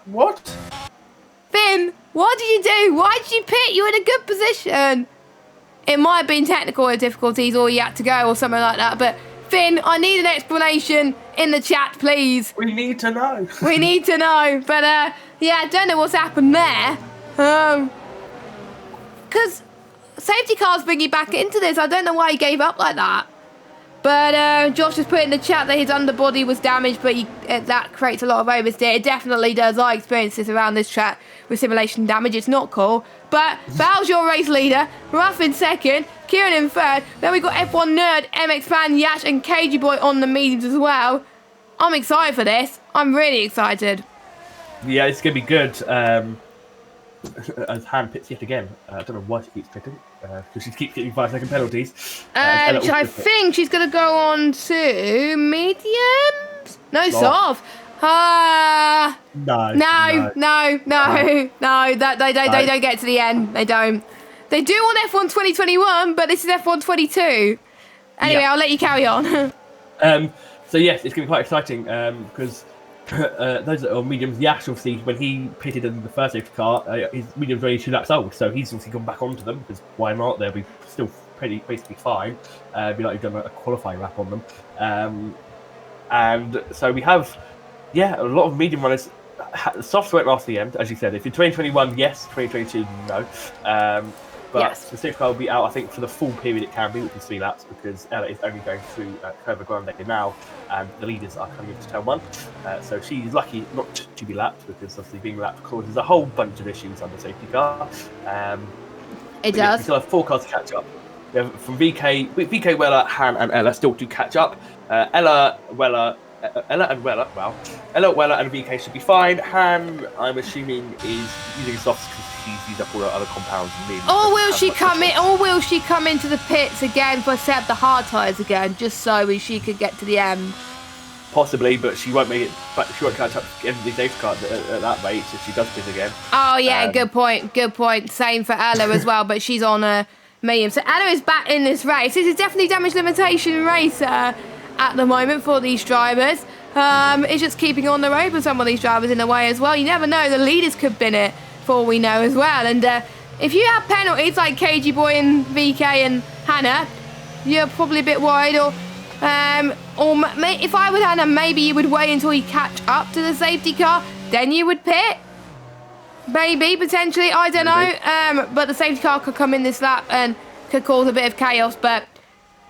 What? Finn, what did you do? Why did you pit? You were in a good position. It might have been technical difficulties, or you had to go or something like that. But Finn, I need an explanation in the chat, please. We need to know. We need to know. But yeah, I don't know what's happened there. Because safety cars bring you back into this. I don't know why he gave up like that. But Josh has put in the chat that his underbody was damaged, but that creates a lot of oversteer. It definitely does. I experienced this around this track with simulation damage. It's not cool. But Val's your race leader. Ruff in 2nd. Kieran in 3rd. Then we've got F1 Nerd, MX Fan, Yash, and KG Boy on the mediums as well. I'm excited for this. I'm really excited. Yeah, it's going to be good. As Han pits yet again. I don't know why she keeps pitting. Because she keeps getting 5-second penalties. I think she's going to go on to mediums? No, soft. No. No. They don't get to the end. They don't. They do on F1 2021, but this is F1 22. Anyway, I'll let you carry on. So yes, it's going to be quite exciting because those that are mediums, Yash obviously when he pitted in the first safety car, his medium's only 2 laps old, so he's obviously gone back onto them because why not? They'll be still basically fine. Be like you've done a qualifying lap on them, and so we have a lot of medium runners. The softs won't last the end, as you said. If you're 2021, yes. 2022, no. But the safety car will be out, I think, for the full period it can be, which is 3 laps, because Ella is only going through Curva Grande now, and the leaders are coming into turn 1. So she's lucky not to be lapped, because obviously being lapped causes a whole bunch of issues on the safety car. It does. We still have 4 cars to catch up. We have from VK, Weller, Han, and Ella still to catch up. Ella, Weller, and Weller and VK should be fine. Han, I'm assuming, is using softs because she's used up all her other compounds. Or will she come in? Or will she come into the pits again for set up the hard tyres again, just so she could get to the end? Possibly, but she won't make it. But she won't catch up to the end of the safety car at that rate if she does pit again. Oh yeah, good point. Good point. Same for Ella as well, but she's on a medium. So Ella is back in this race. This is definitely damage limitation race at the moment for these drivers. It's just keeping on the road for some of these drivers in a way as well. You never know, the leaders could bin it for all we know as well. And if you have penalties like KG Boy and VK and Hannah, you're probably a bit worried. Or if I was Hannah, maybe you would wait until you catch up to the safety car, then you would pit. Maybe, potentially, I don't know. But the safety car could come in this lap and could cause a bit of chaos. But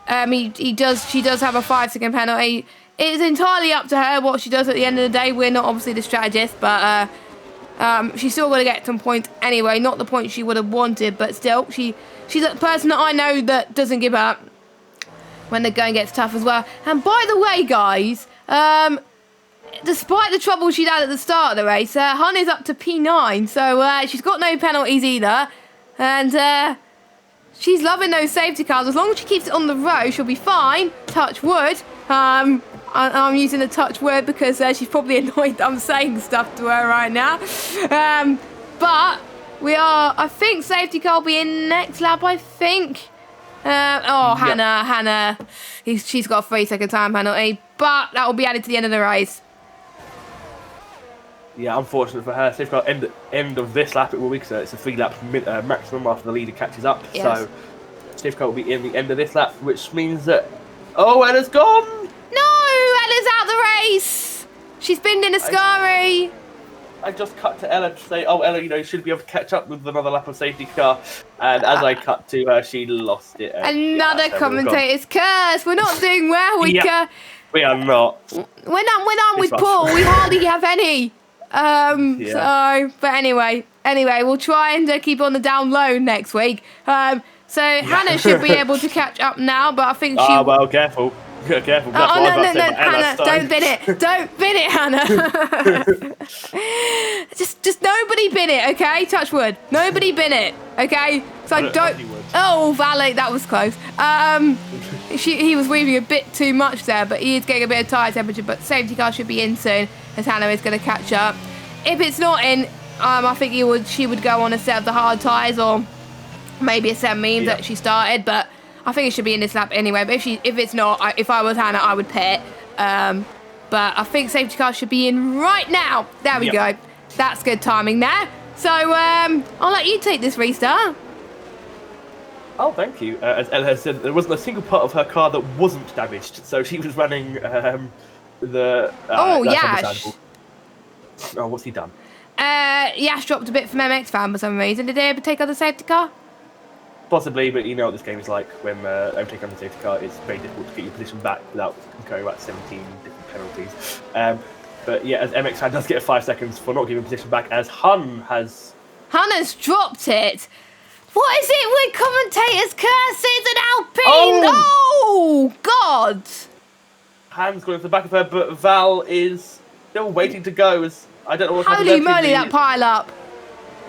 she does have a 5-second penalty. It's entirely up to her what she does at the end of the day. We're not obviously the strategist, but she's still going to get some points anyway. Not the points she would have wanted, but still, she's a person that I know that doesn't give up when the going gets tough as well. And by the way, guys, despite the trouble she'd had at the start of the race, Hun is up to P9, so she's got no penalties either. And she's loving those safety cars. As long as she keeps it on the road, she'll be fine. Touch wood. I'm using the touch word because she's probably annoyed that I'm saying stuff to her right now. But I think safety car will be in next lap, I think. Hannah. She's got a 3-second time penalty, but that will be added to the end of the race. Yeah, unfortunate for her. Safety car end of this lap it will be, because it's a 3-lap maximum after the leader catches up. Yes. So safety car will be in the end of this lap, which means that Ella's gone. No, Ella's out the race. She's binned in a scurry. I just cut to Ella to say, Ella, you should be able to catch up with another lap of safety car. And as I cut to her, she lost it. Another commentator's curse. We're not doing well. We are not. When I'm with Paul, we hardly have any. So, but anyway, we'll try and keep on the down low next week. So Hannah should be able to catch up now, but I think she. Ah, well, careful. Careful. No, Hannah, don't bin it. Don't bin it, Hannah. just nobody bin it, okay? Touch wood. Nobody bin it, okay? So don't. Oh, Valet, that was close. He was weaving a bit too much there, but he is getting a bit of tyre temperature. But safety car should be in soon, as Hannah is going to catch up. If it's not in, I think she would go on a set of the hard tyres, or maybe a set of memes that she started, but. I think it should be in this lap anyway, but if it's not, if I was Hannah, I would pit. But I think safety car should be in right now. There we go. That's good timing there. So I'll let you take this restart. Oh, thank you. As Ella has said, there wasn't a single part of her car that wasn't damaged, so she was running the... Yash. Oh, what's he done? Yash dropped a bit from MX Fan for some reason. Did they ever take out the safety car? Possibly, but you know what this game is like. When overtaking on the safety car, it's very difficult to get your position back without incurring about 17 different penalties. But yeah, as MX Fan does get 5 seconds for not giving position back, as Hun has dropped it. What is it with commentators' curses and Alpine? Oh God! Han's going to the back of her, but Val is still waiting to go. As I don't know what's happening. Holy moly, that pile up!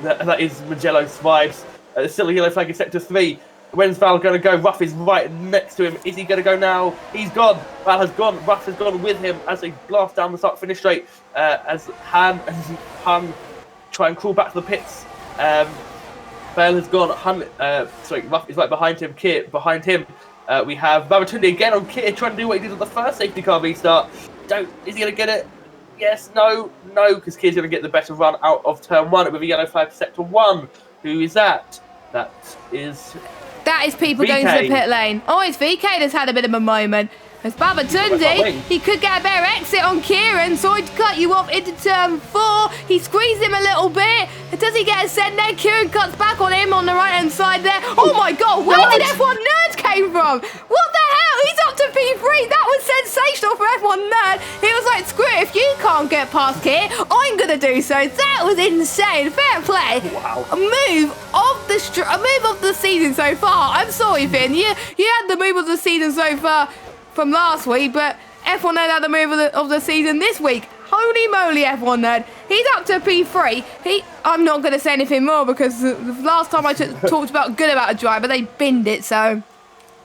That is Magello's vibes. Still a yellow flag in sector 3. When's Val going to go? Ruff is right next to him. Is he going to go now? He's gone. Val has gone. Ruff has gone with him as they blast down the start-finish straight. As Han try and crawl back to the pits. Val has gone. Ruff is right behind him. Kier behind him. We have Babatunde again on Kier trying to do what he did on the first safety car restart. Is he going to get it? Yes, no, because Kier's going to get the better run out of turn 1 with a yellow flag for sector 1. Who is that? That is people VK. going to the pit lane. Oh, it's VK that's had a bit of a moment. As Babatunde, he could get a better exit on Kieran, so he'd cut you off into turn 4. He squeezed him a little bit. Does he get a send there? Kieran cuts back on him on the right-hand side there. Oh my God, where did F1 Nerd came from? What the hell? He's up to P3. That was sensational for F1 Nerd. He was like, screw it, if you can't get past Kier, I'm going to do so. That was insane. Fair play. Wow. A move of the season so far. I'm sorry, Finn. You had the move of the season so far from last week, but F1 Nerd had the move of the season this week. Holy moly, F1 Nerd. He's up to P3. I'm not going to say anything more because the last time I talked about good about a driver, they binned it, so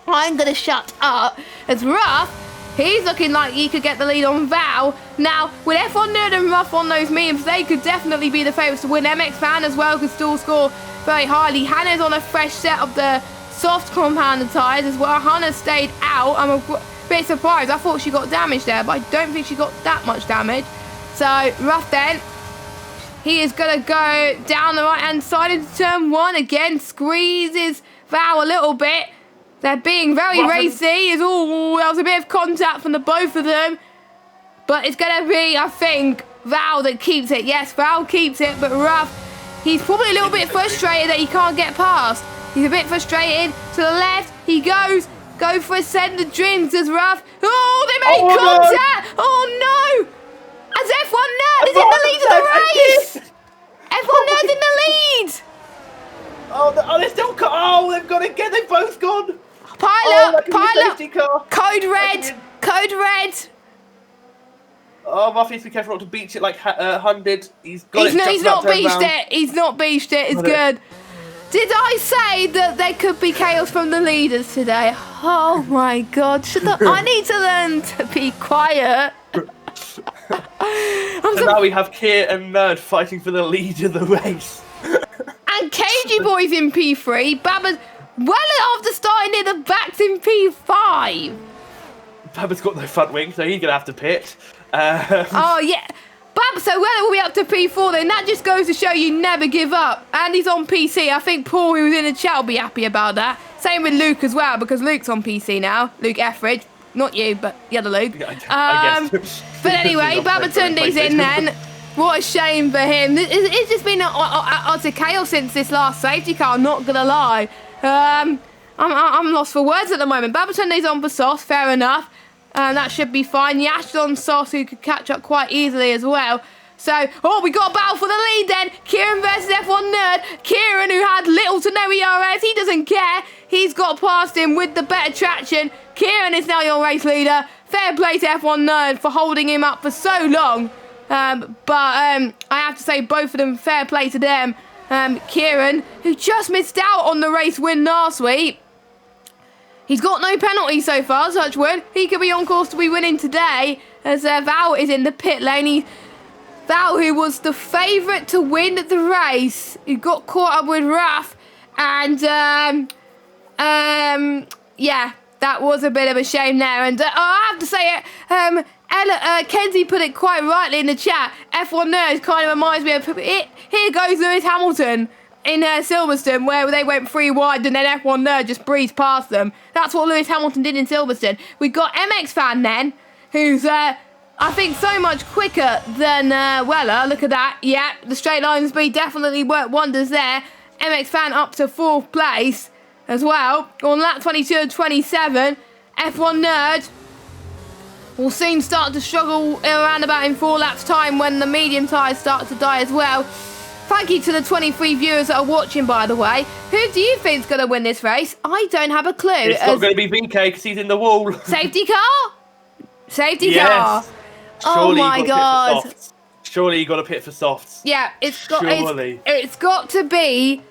I'm going to shut up. As Ruff, he's looking like he could get the lead on Val. Now, with F1 Nerd and Ruff on those memes, they could definitely be the favourites to win. MX Fan as well could still score very highly. Hannah's on a fresh set of the soft compounder tyres as well. Hannah stayed out. I'm a bit surprised. I thought she got damaged there, but I don't think she got that much damage. So Ruff then, he is going to go down the right hand side into turn 1 again, squeezes Val a little bit. They're being very racy. There was a bit of contact from the both of them, but it's going to be, I think, Val that keeps it. Yes, Val keeps it, but Ruff, he's probably a little bit frustrated that he can't get past. He's a bit frustrated. To the left, he goes. Go for a send of dreams as Ruff. Oh, they made contact! No. Oh no! As F1 Nerd is in the lead of the race! F1 Nerd's in the lead! Oh, they're still... they've gone again. They've both gone. Pilot! Car. Code red! Oh, Ruff needs to be careful not to beach it like Hun did. He's got it. He's not beached it. He's not beached it. It's good. Did I say that there could be chaos from the leaders today? Oh my God. I need to learn to be quiet. Now we have Kier and Nerd fighting for the lead of the race. And KG Boy's in P3. Baba's well after starting near the back's in P5. Baba's got no front wing, so he's going to have to pit. Oh, yeah. So Weller will be up to P4 then. That just goes to show you never give up. And he's on PC. I think Paul, who was in the chat, will be happy about that. Same with Luke as well, because Luke's on PC now. Luke Etheridge. Not you, but the other Luke. I guess. But anyway, Babatunde's in then. What a shame for him. It's just been utter chaos since this last safety car, I'm not going to lie. I'm lost for words at the moment. Babatunde's on for Sauce, fair enough. That should be fine. Yash on Sauce, who could catch up quite easily as well. So, we got a battle for the lead then. Kieran versus F1 Nerd. Kieran, who had little to no ERS, he doesn't care. He's got past him with the better traction. Kieran is now your race leader. Fair play to F1 Nerd for holding him up for so long. But I have to say, both of them, fair play to them. Kieran, who just missed out on the race win last week. He's got no penalty so far, Touchwood. He could be on course to be winning today, as Val is in the pit lane. Val, who was the favourite to win the race, who got caught up with Ruff, and yeah, that was a bit of a shame there. And I have to say it, Kenzie put it quite rightly in the chat. F1 Nerds kind of reminds me of here goes Lewis Hamilton in Silverstone, where they went 3 wide and then F1 Nerd just breezed past them. That's what Lewis Hamilton did in Silverstone. We got MX Fan then, who's I think so much quicker than Weller. Look at that. Yeah, the straight line speed definitely worked wonders there. MX Fan up to 4th place as well. On lap 22 and 27, F1 Nerd will soon start to struggle around about in 4 laps time when the medium tyres start to die as well. Thank you to the 23 viewers that are watching, by the way. Who do you think's going to win this race? I don't have a clue. It's not going to be VK because he's in the wall. Safety car? Safety car. Oh my God. Surely you got to pit for softs. Yeah, it's got to be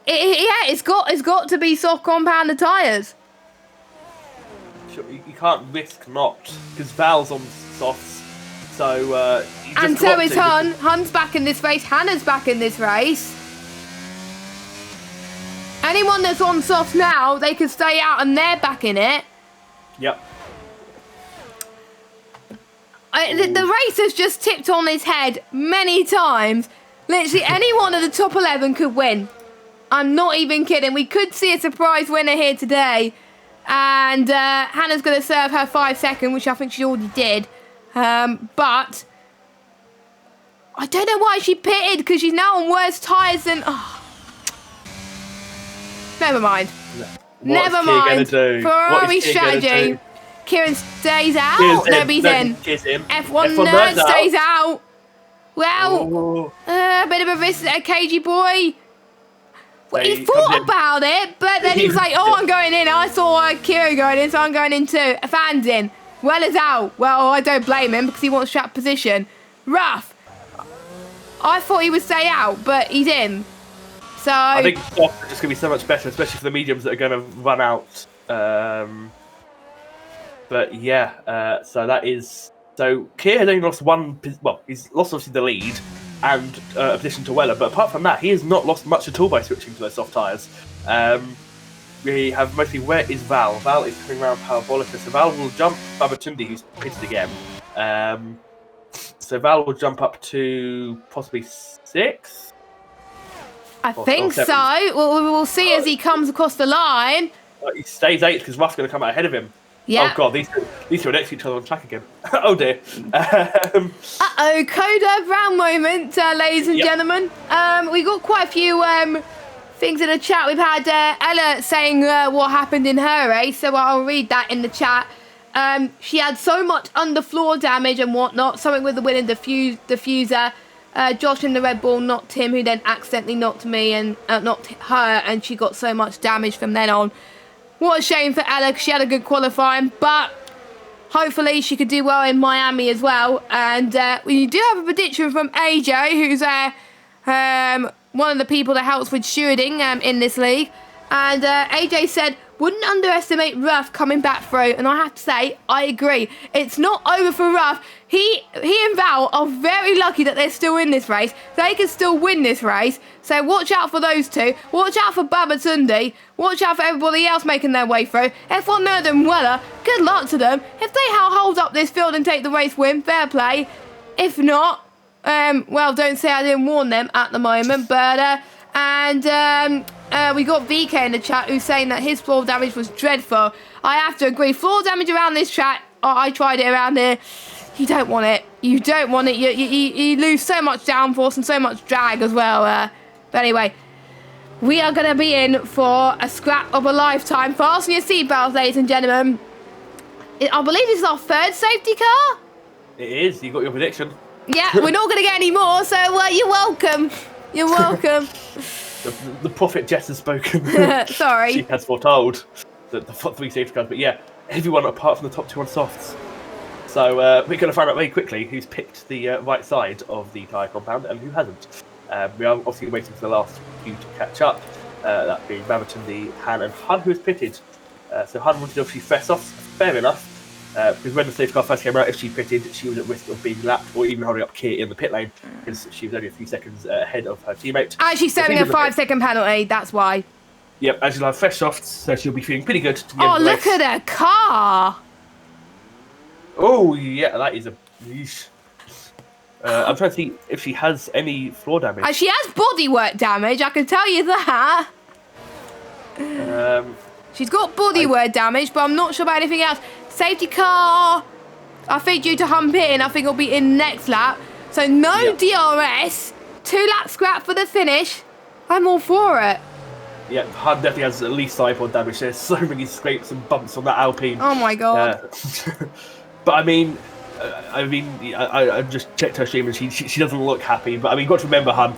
it's got to be soft compounded tyres. You can't risk not, because Val's on softs, so and so is Hun. Hun's back in this race. Hannah's back in this race. Anyone that's on softs now, they can stay out and they're back in it. Yep. The race has just tipped on its head many times. Literally anyone at the top 11 could win. I'm not even kidding. We could see a surprise winner here today. And Hannah's going to serve her 5 second, which I think she already did. But I don't know why she pitted, because she's now on worse tyres than... Oh. Never mind. Never mind. Ferrari strategy. Kieran stays out. Nobody's in. F1 nerd stays out. Well, a bit of a risk there, KG boy. Well, he thought about it, but then he was like, oh, I'm going in. I saw Kieran going in, so I'm going in too. A fan's in. Weller's out. Well, I don't blame him because he wants track position. Rough. I thought he would stay out, but he's in. So I think soft is just going to be so much better, especially for the mediums that are going to run out. But yeah, so that is... So Kier has only lost one... Well, he's lost obviously the lead and a position to Weller, but apart from that, he has not lost much at all by switching to those soft tyres. We have mostly... Where is Val? Val is coming around Parabolica, so Val will jump Babatunde, who's pitted again. So Val will jump up to possibly 6th? I think so. We'll see as he comes across the line. He stays 8th because Ruff's going to come out ahead of him. Yeah. Oh god, these two are next to each other on track again. Oh dear. Uh-oh, Coda Brown moment, ladies and gentlemen. We got quite a few things in the chat. We've had Ella saying what happened in her race, so I'll read that in the chat. She had so much underfloor damage and whatnot, something with the winning diffuser. Josh in the Red Bull knocked him, who then accidentally knocked me and knocked her, and she got so much damage from then on. What a shame for Ella, because she had a good qualifying, but hopefully she could do well in Miami as well. And we do have a prediction from AJ, who's one of the people that helps with stewarding in this league. And AJ said, wouldn't underestimate Ruff coming back through. And I have to say, I agree. It's not over for Ruff. He and Val are very lucky that they're still in this race. They can still win this race. So watch out for those two. Watch out for Babatunde. Watch out for everybody else making their way through. F1 Nerd and Weller, good luck to them. If they hold up this field and take the race win, fair play. If not, well, don't say I didn't warn them at the moment. But, we got VK in the chat who's saying that his floor damage was dreadful. I have to agree. Floor damage around this track, I tried it around here. You don't want it. You don't want it. You lose so much downforce and so much drag as well. But anyway, we are going to be in for a scrap of a lifetime. Fasten your seatbelts, ladies and gentlemen. I believe this is our 3rd safety car. It is. You got your prediction. Yeah, we're not going to get any more, so you're welcome. You're welcome. The prophet Jess has spoken. Sorry. She has foretold the 3 safety cars, but yeah, everyone apart from the top 2 on softs. So we're going to find out very quickly who's picked the right side of the tyre compound and who hasn't. We are obviously waiting for the last few to catch up, that being Babatunde, Han and Hun, who has pitted. So Hun wanted to obviously fess off, fair enough, because when the safety car first came out, if she pitted, she was at risk of being lapped or even holding up Kier in the pit lane, because she was only a few seconds ahead of her teammate. And she's serving a 5-second penalty, that's why. Yep, and she'll have fresh softs, so she'll be feeling pretty good to the end of the race. At her car! Oh, yeah, that is a... I'm trying to see if she has any floor damage. She has bodywork damage, I can tell you that. She's got bodywork damage, but I'm not sure about anything else. Safety car, I think due to Hun pitting, I think it'll be in next lap. So no DRS, 2-lap scrap for the finish. I'm all for it. Yeah, Hun definitely has at least 5 point damage. There's so many scrapes and bumps on that Alpine. Oh my god. But I just checked her stream and she doesn't look happy. But I mean, you've got to remember, Hun,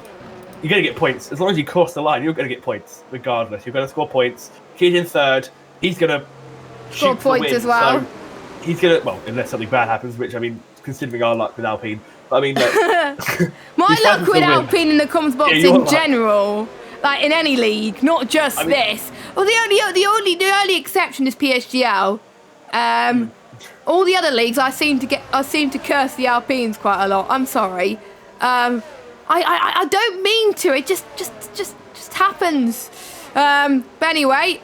you're going to get points. As long as you cross the line, you're going to get points, regardless. You're going to score points. Kid's in 3rd. He's going to score points as well. So he's going to, well, unless something bad happens, which, I mean, considering our luck with Alpine. But I mean, my luck with Alpine in the comms box in general. like in any league, not just this. Well, the only exception is PSGL. All the other leagues, I seem to curse the Alpines quite a lot. I'm sorry. I don't mean to. It just happens. But anyway,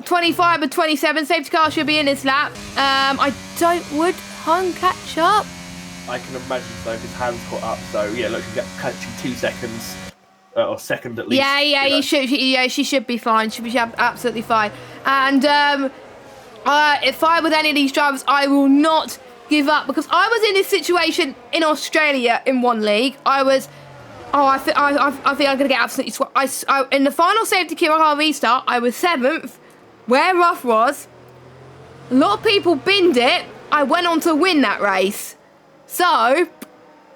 25 and 27 safety car should be in this lap. Would Hun catch up? I can imagine so. His hands caught up. So yeah, look, he's catching 2 seconds. Or second at least. Yeah, he should. She should be fine. Should be absolutely fine. And if I were any of these drivers, I will not give up, because I was in this situation in Australia in one league. I think I'm gonna get absolutely in the final safety car restart. I was 7th, where Ruff was. A lot of people binned it. I went on to win that race. So,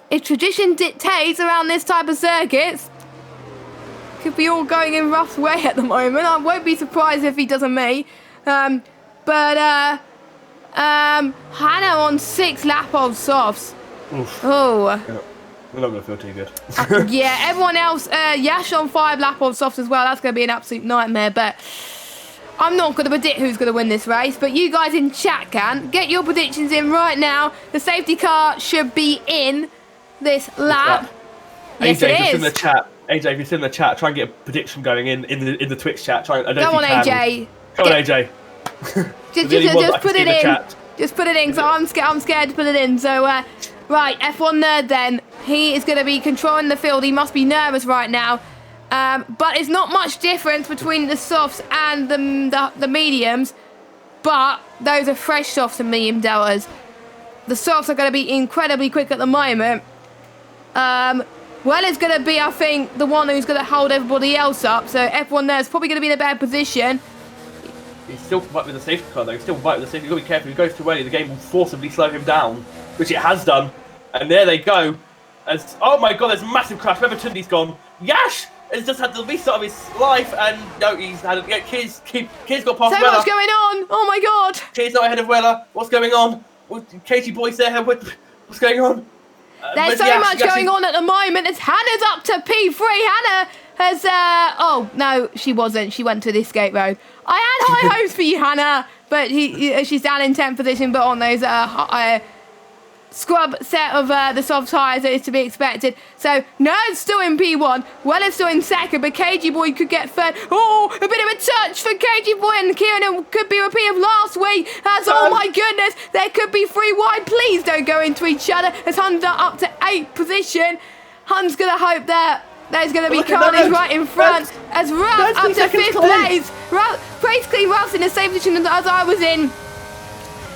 if tradition dictates around this type of circuits, could be all going in Ruff's way at the moment. I won't be surprised if he doesn't me. Hannah on 6 lap of softs. Oof. Oh. Yeah. We're not going to feel too good. Yeah, everyone else, Yash on 5 lap of softs as well. That's going to be an absolute nightmare. But I'm not going to predict who's going to win this race. But you guys in chat can. Get your predictions in right now. The safety car should be in this lap. Yes, AJ, it just is. in the chat. AJ, if you're in the chat, try and get a prediction going in the Twitch chat. Go on, AJ. Come on, AJ. Just put it in. Just put it in, because I'm scared to put it in. So, right, F1 Nerd then. He is going to be controlling the field. He must be nervous right now. But it's not much difference between the softs and the mediums. But those are fresh softs and medium deltas. The softs are going to be incredibly quick at the moment. Weller's going to be, I think, the one who's going to hold everybody else up. So F1 Nerd's probably going to be in a better position. He's still fighting with the safety car, though. He's still fighting with the safety car. You've got to be careful. If he goes too early, the game will forcibly slow him down, which it has done. And there they go. Oh my god, there's a massive crash. Tundi's gone. Yash has just had the restart of his life, and no, he's had Kids got past So Weller. much going on. Oh my god. Kids not ahead of Weller. What's going on? Katie Boy's there. What's going on? There's so much going on at the moment. As Hannah's up to P3. Hannah has, oh, no, she wasn't. She went to the escape road. I had high hopes for you, Hannah. But she's down in 10th position, but on those scrub set of the soft tyres that is to be expected. So, Nerd's still in P1. Weller's still in 2nd, but KG Boy could get 3rd. Oh, a bit of a touch for KG Boy, and Kieran could be a repeat of last week. As, oh my goodness, there could be 3 wide. Please don't go into each other. As Hun's up to 8th position. Hun's going to hope that there's going to be carnage right in front. As Ruff up to 5th place. Basically, Ruff's in the same position as I was in.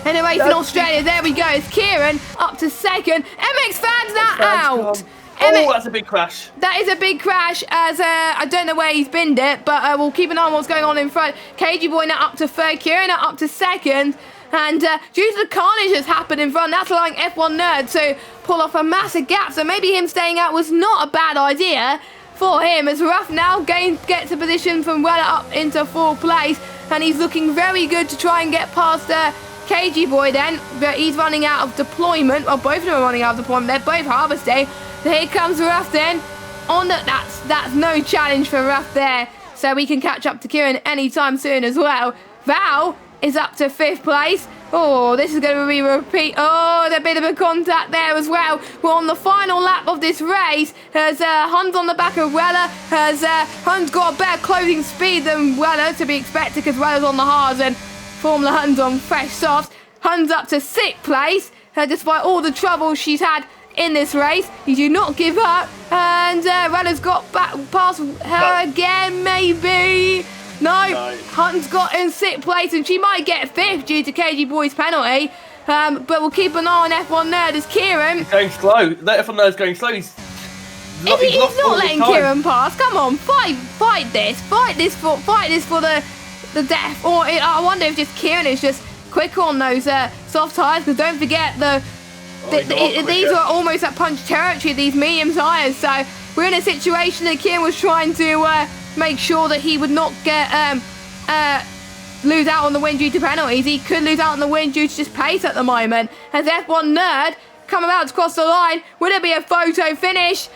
In a race in Australia, there we go. It's Kieran up to 2nd. MX fans that out. Oh, that's a big crash. That is a big crash, as I don't know where he's binned it, but we'll keep an eye on what's going on in front. KG Boy now up to 3rd, Kieran now up to 2nd. And due to the carnage that's happened in front, that's allowing F1 Nerd to pull off a massive gap. So maybe him staying out was not a bad idea for him, as Ruff now gets a position from Weller up into 4th place. And he's looking very good to try and get past KG Boy then, but he's running out of deployment. Well, both of them are running out of deployment. They're both harvesting. So here comes Ruff then. That's no challenge for Ruff there. So we can catch up to Kieran anytime soon as well. Val is up to 5th place. Oh, this is going to be a repeat. Oh, there's a bit of a contact there as well. We're on the final lap of this race. As Hun's on the back of Weller. As Hun's got a better closing speed than Weller, to be expected, because Weller's on the hards and Formula Hun's on fresh softs. Hun's up to 6th place. Despite all the trouble she's had in this race, you do not give up. And Weller's got back past her again, maybe. No, Hun's got in 6th place, and she might get 5th due to KG Boy's penalty. But we'll keep an eye on F1 Nerd as Kieran. He's going slow. That F1 Nerd's going slow. He's not letting Kieran pass. Come on, fight this for the death. Or I wonder if just Kieran is just quicker on those soft tyres, because don't forget these are almost at punch territory, these medium tyres. So we're in a situation that Kieran was trying to make sure that he would not get lose out on the win due to penalties. He could lose out on the win due to just pace at the moment. As F1 Nerd come about to cross the line, will it be a photo finish?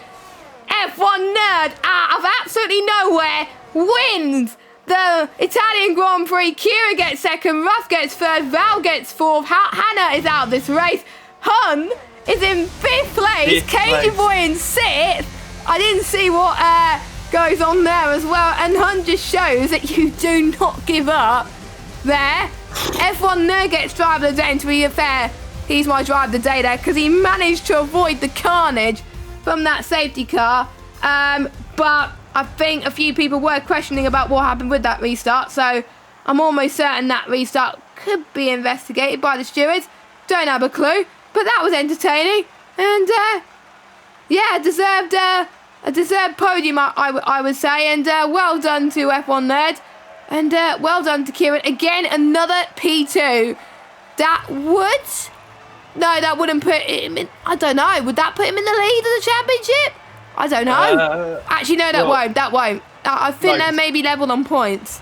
F1 nerd out of absolutely nowhere wins the Italian Grand Prix. Kieran gets second, Ruff gets third, Val gets fourth, Hannah is out of this race, Hun is in fifth place, Katie Boy in sixth. I didn't see what goes on there as well, and Hun just shows that you do not give up there. F1 nerd gets driver of the day, and to be fair, he's my driver of the day there because he managed to avoid the carnage from that safety car. But I think a few people were questioning about what happened with that restart, so I'm almost certain that restart could be investigated by the stewards. Don't have a clue, but that was entertaining, and yeah, a deserved podium, I would say, and well done to F1 Nerd, and well done to Kieran. Again, another P2. That wouldn't put him in, I don't know, would that put him in the lead of the championship? I don't know. Actually, no, that won't. I think they're maybe level on points.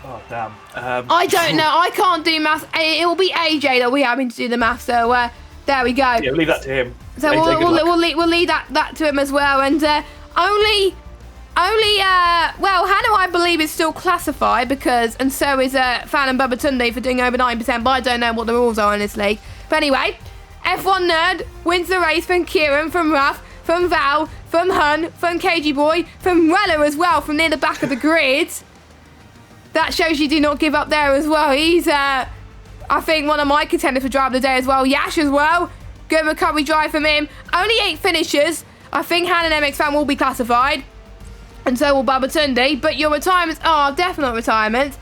Oh, damn. I don't know. I can't do maths. It will be AJ that we're having to do the maths, so there we go. Yeah, leave that to him. So AJ, we'll leave that to him as well. And only Hannah, I believe, is still classified because, and so is Fan and Bubba Tunde for doing over 9%, but I don't know what the rules are in this league. But anyway, F1 Nerd wins the race from Kieran, from Ruff, from Val, from Hun, from KG Boy, from Rella as well, from near the back of the grid. That shows you do not give up there as well. He's, I think, one of my contenders for driver of the day as well. Yash as well. Good recovery drive from him. Only 8 finishers. I think Han and MX Fan will be classified. And so will Bubba Tunde. But your retirements are definite retirements.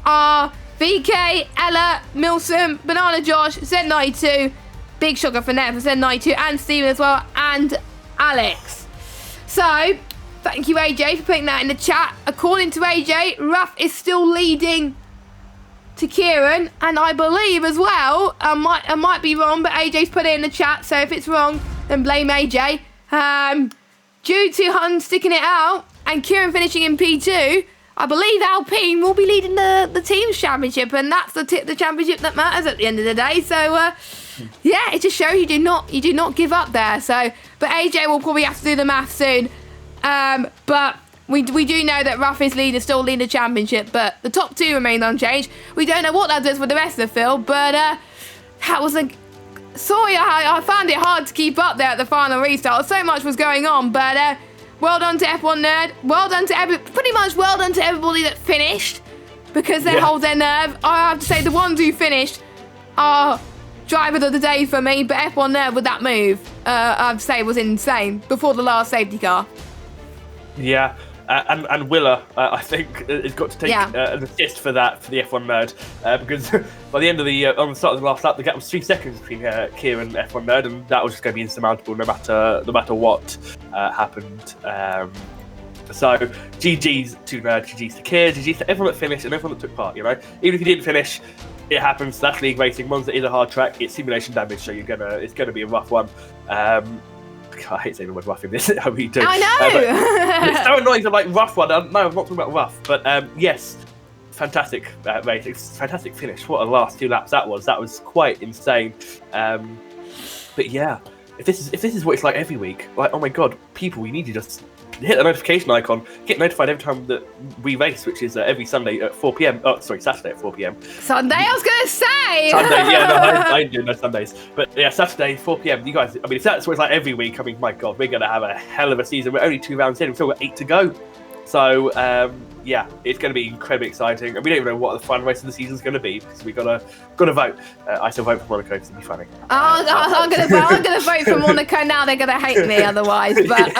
Are VK, Ella, Milsom, Banana Josh, Z92, Big Sugar for Net for Z92, and Steven as well, and Alex. So, thank you AJ for putting that in the chat. According to AJ, Ruff is still leading to Kieran, and I believe as well, I might be wrong, but AJ's put it in the chat, so if it's wrong, then blame AJ. Due to Hun sticking it out and Kieran finishing in P2, I believe Alpine will be leading the team's championship, and that's the championship that matters at the end of the day. So yeah, it just shows you do not give up there. So, but AJ will probably have to do the math soon. But we do know that Ruff is still leading the championship, but the top 2 remain unchanged. We don't know what that does for the rest of the field, but that was I found it hard to keep up there at the final restart. So much was going on, but well done to F1 Nerd. Well done to pretty much well done to everybody that finished, because they hold their nerve. I have to say the ones who finished are driver of the day for me, but F1 Nerd with that move, I have to say, was insane before the last safety car. Yeah. And Willa, I think, has got to take an assist for that for the F1 Nerd, because by the end of on the start of the last lap, the gap was 3 seconds between Kieran and F1 Nerd, and that was just going to be insurmountable no matter what happened. So GG's to Nerd, GG's to Kier, GG's to everyone that finished and everyone that took part. You know, even if you didn't finish, it happens. That's league racing. Monza is a hard track. It's simulation damage, so it's gonna be a rough one. I hate saying the word rough in this. I really do. I know. It's so annoying to like rough one. No, I'm not talking about rough, but yes, fantastic race, fantastic finish. What a last 2 laps that was. That was quite insane. But yeah, if this is what it's like every week, like, oh my god, people, we need to just hit the notification icon, get notified every time that we race, which is every Sunday at 4 p.m. Oh, sorry, Saturday at 4 p.m. Sunday, I was going to say! Sunday, yeah, no, I do no Sundays. But yeah, Saturday, 4 p.m. You guys, I mean, if that's what it's like every week, I mean, my God, we're going to have a hell of a season. We're only 2 rounds in, we've still got 8 to go. So, yeah, it's going to be incredibly exciting. And we don't even know what the final race of the season is going to be, because we've got to vote. I still vote for Monaco, because it'd be funny. I'm going to vote for Monaco now. They're going to hate me otherwise. But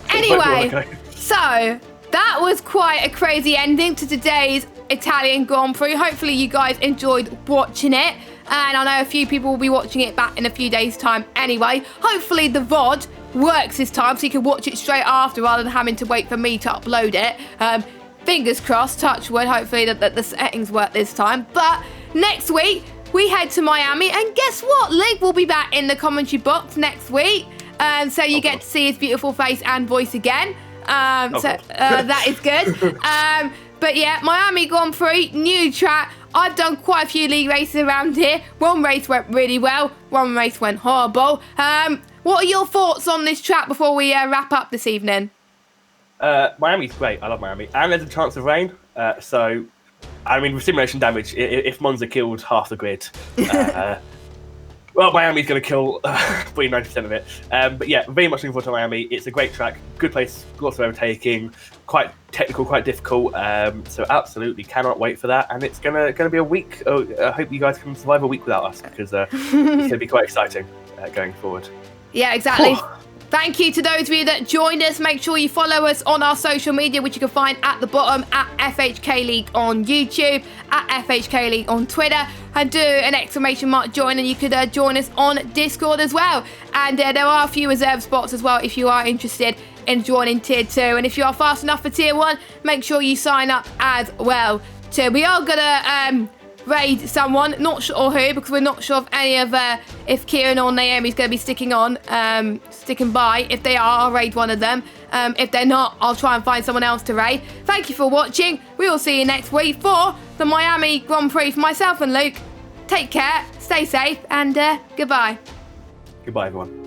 anyway, so that was quite a crazy ending to today's Italian Grand Prix. Hopefully you guys enjoyed watching it. And I know a few people will be watching it back in a few days' time anyway. Hopefully the VOD works this time, so you can watch it straight after rather than having to wait for me to upload it. Fingers crossed, touch wood, hopefully that the settings work this time. But next week, we head to Miami, and guess what? Lig will be back in the commentary box next week. So you get to see his beautiful face and voice again. That is good. But yeah, Miami Grand Prix, new track. I've done quite a few league races around here. One race went really well. One race went horrible. What are your thoughts on this track before we wrap up this evening? Miami's great. I love Miami. And there's a chance of rain. So, I mean, with simulation damage, if Monza killed half the grid, well, Miami's going to kill probably 90% of it. But yeah, very much looking forward to Miami. It's a great track, good place, lots of overtaking, quite technical, quite difficult. So absolutely cannot wait for that. And it's going to be a week. I hope you guys can survive a week without us, because it's going to be quite exciting going forward. Yeah, exactly. Thank you to those of you that joined us. Make sure you follow us on our social media, which you can find at the bottom, at FHK League on YouTube, at FHK League on Twitter, and do an ! join, and you could join us on Discord as well. And there are a few reserve spots as well if you are interested in joining Tier 2. And if you are fast enough for Tier 1, make sure you sign up as well too. We are going to raid someone, not sure who, because we're not sure if Kieran or Naomi's going to be sticking by. If they are, I'll raid one of them. If they're not, I'll try and find someone else to raid. Thank you for watching. We will see you next week for the Miami Grand Prix. For myself and Luke, take care, stay safe, and goodbye. Goodbye, everyone.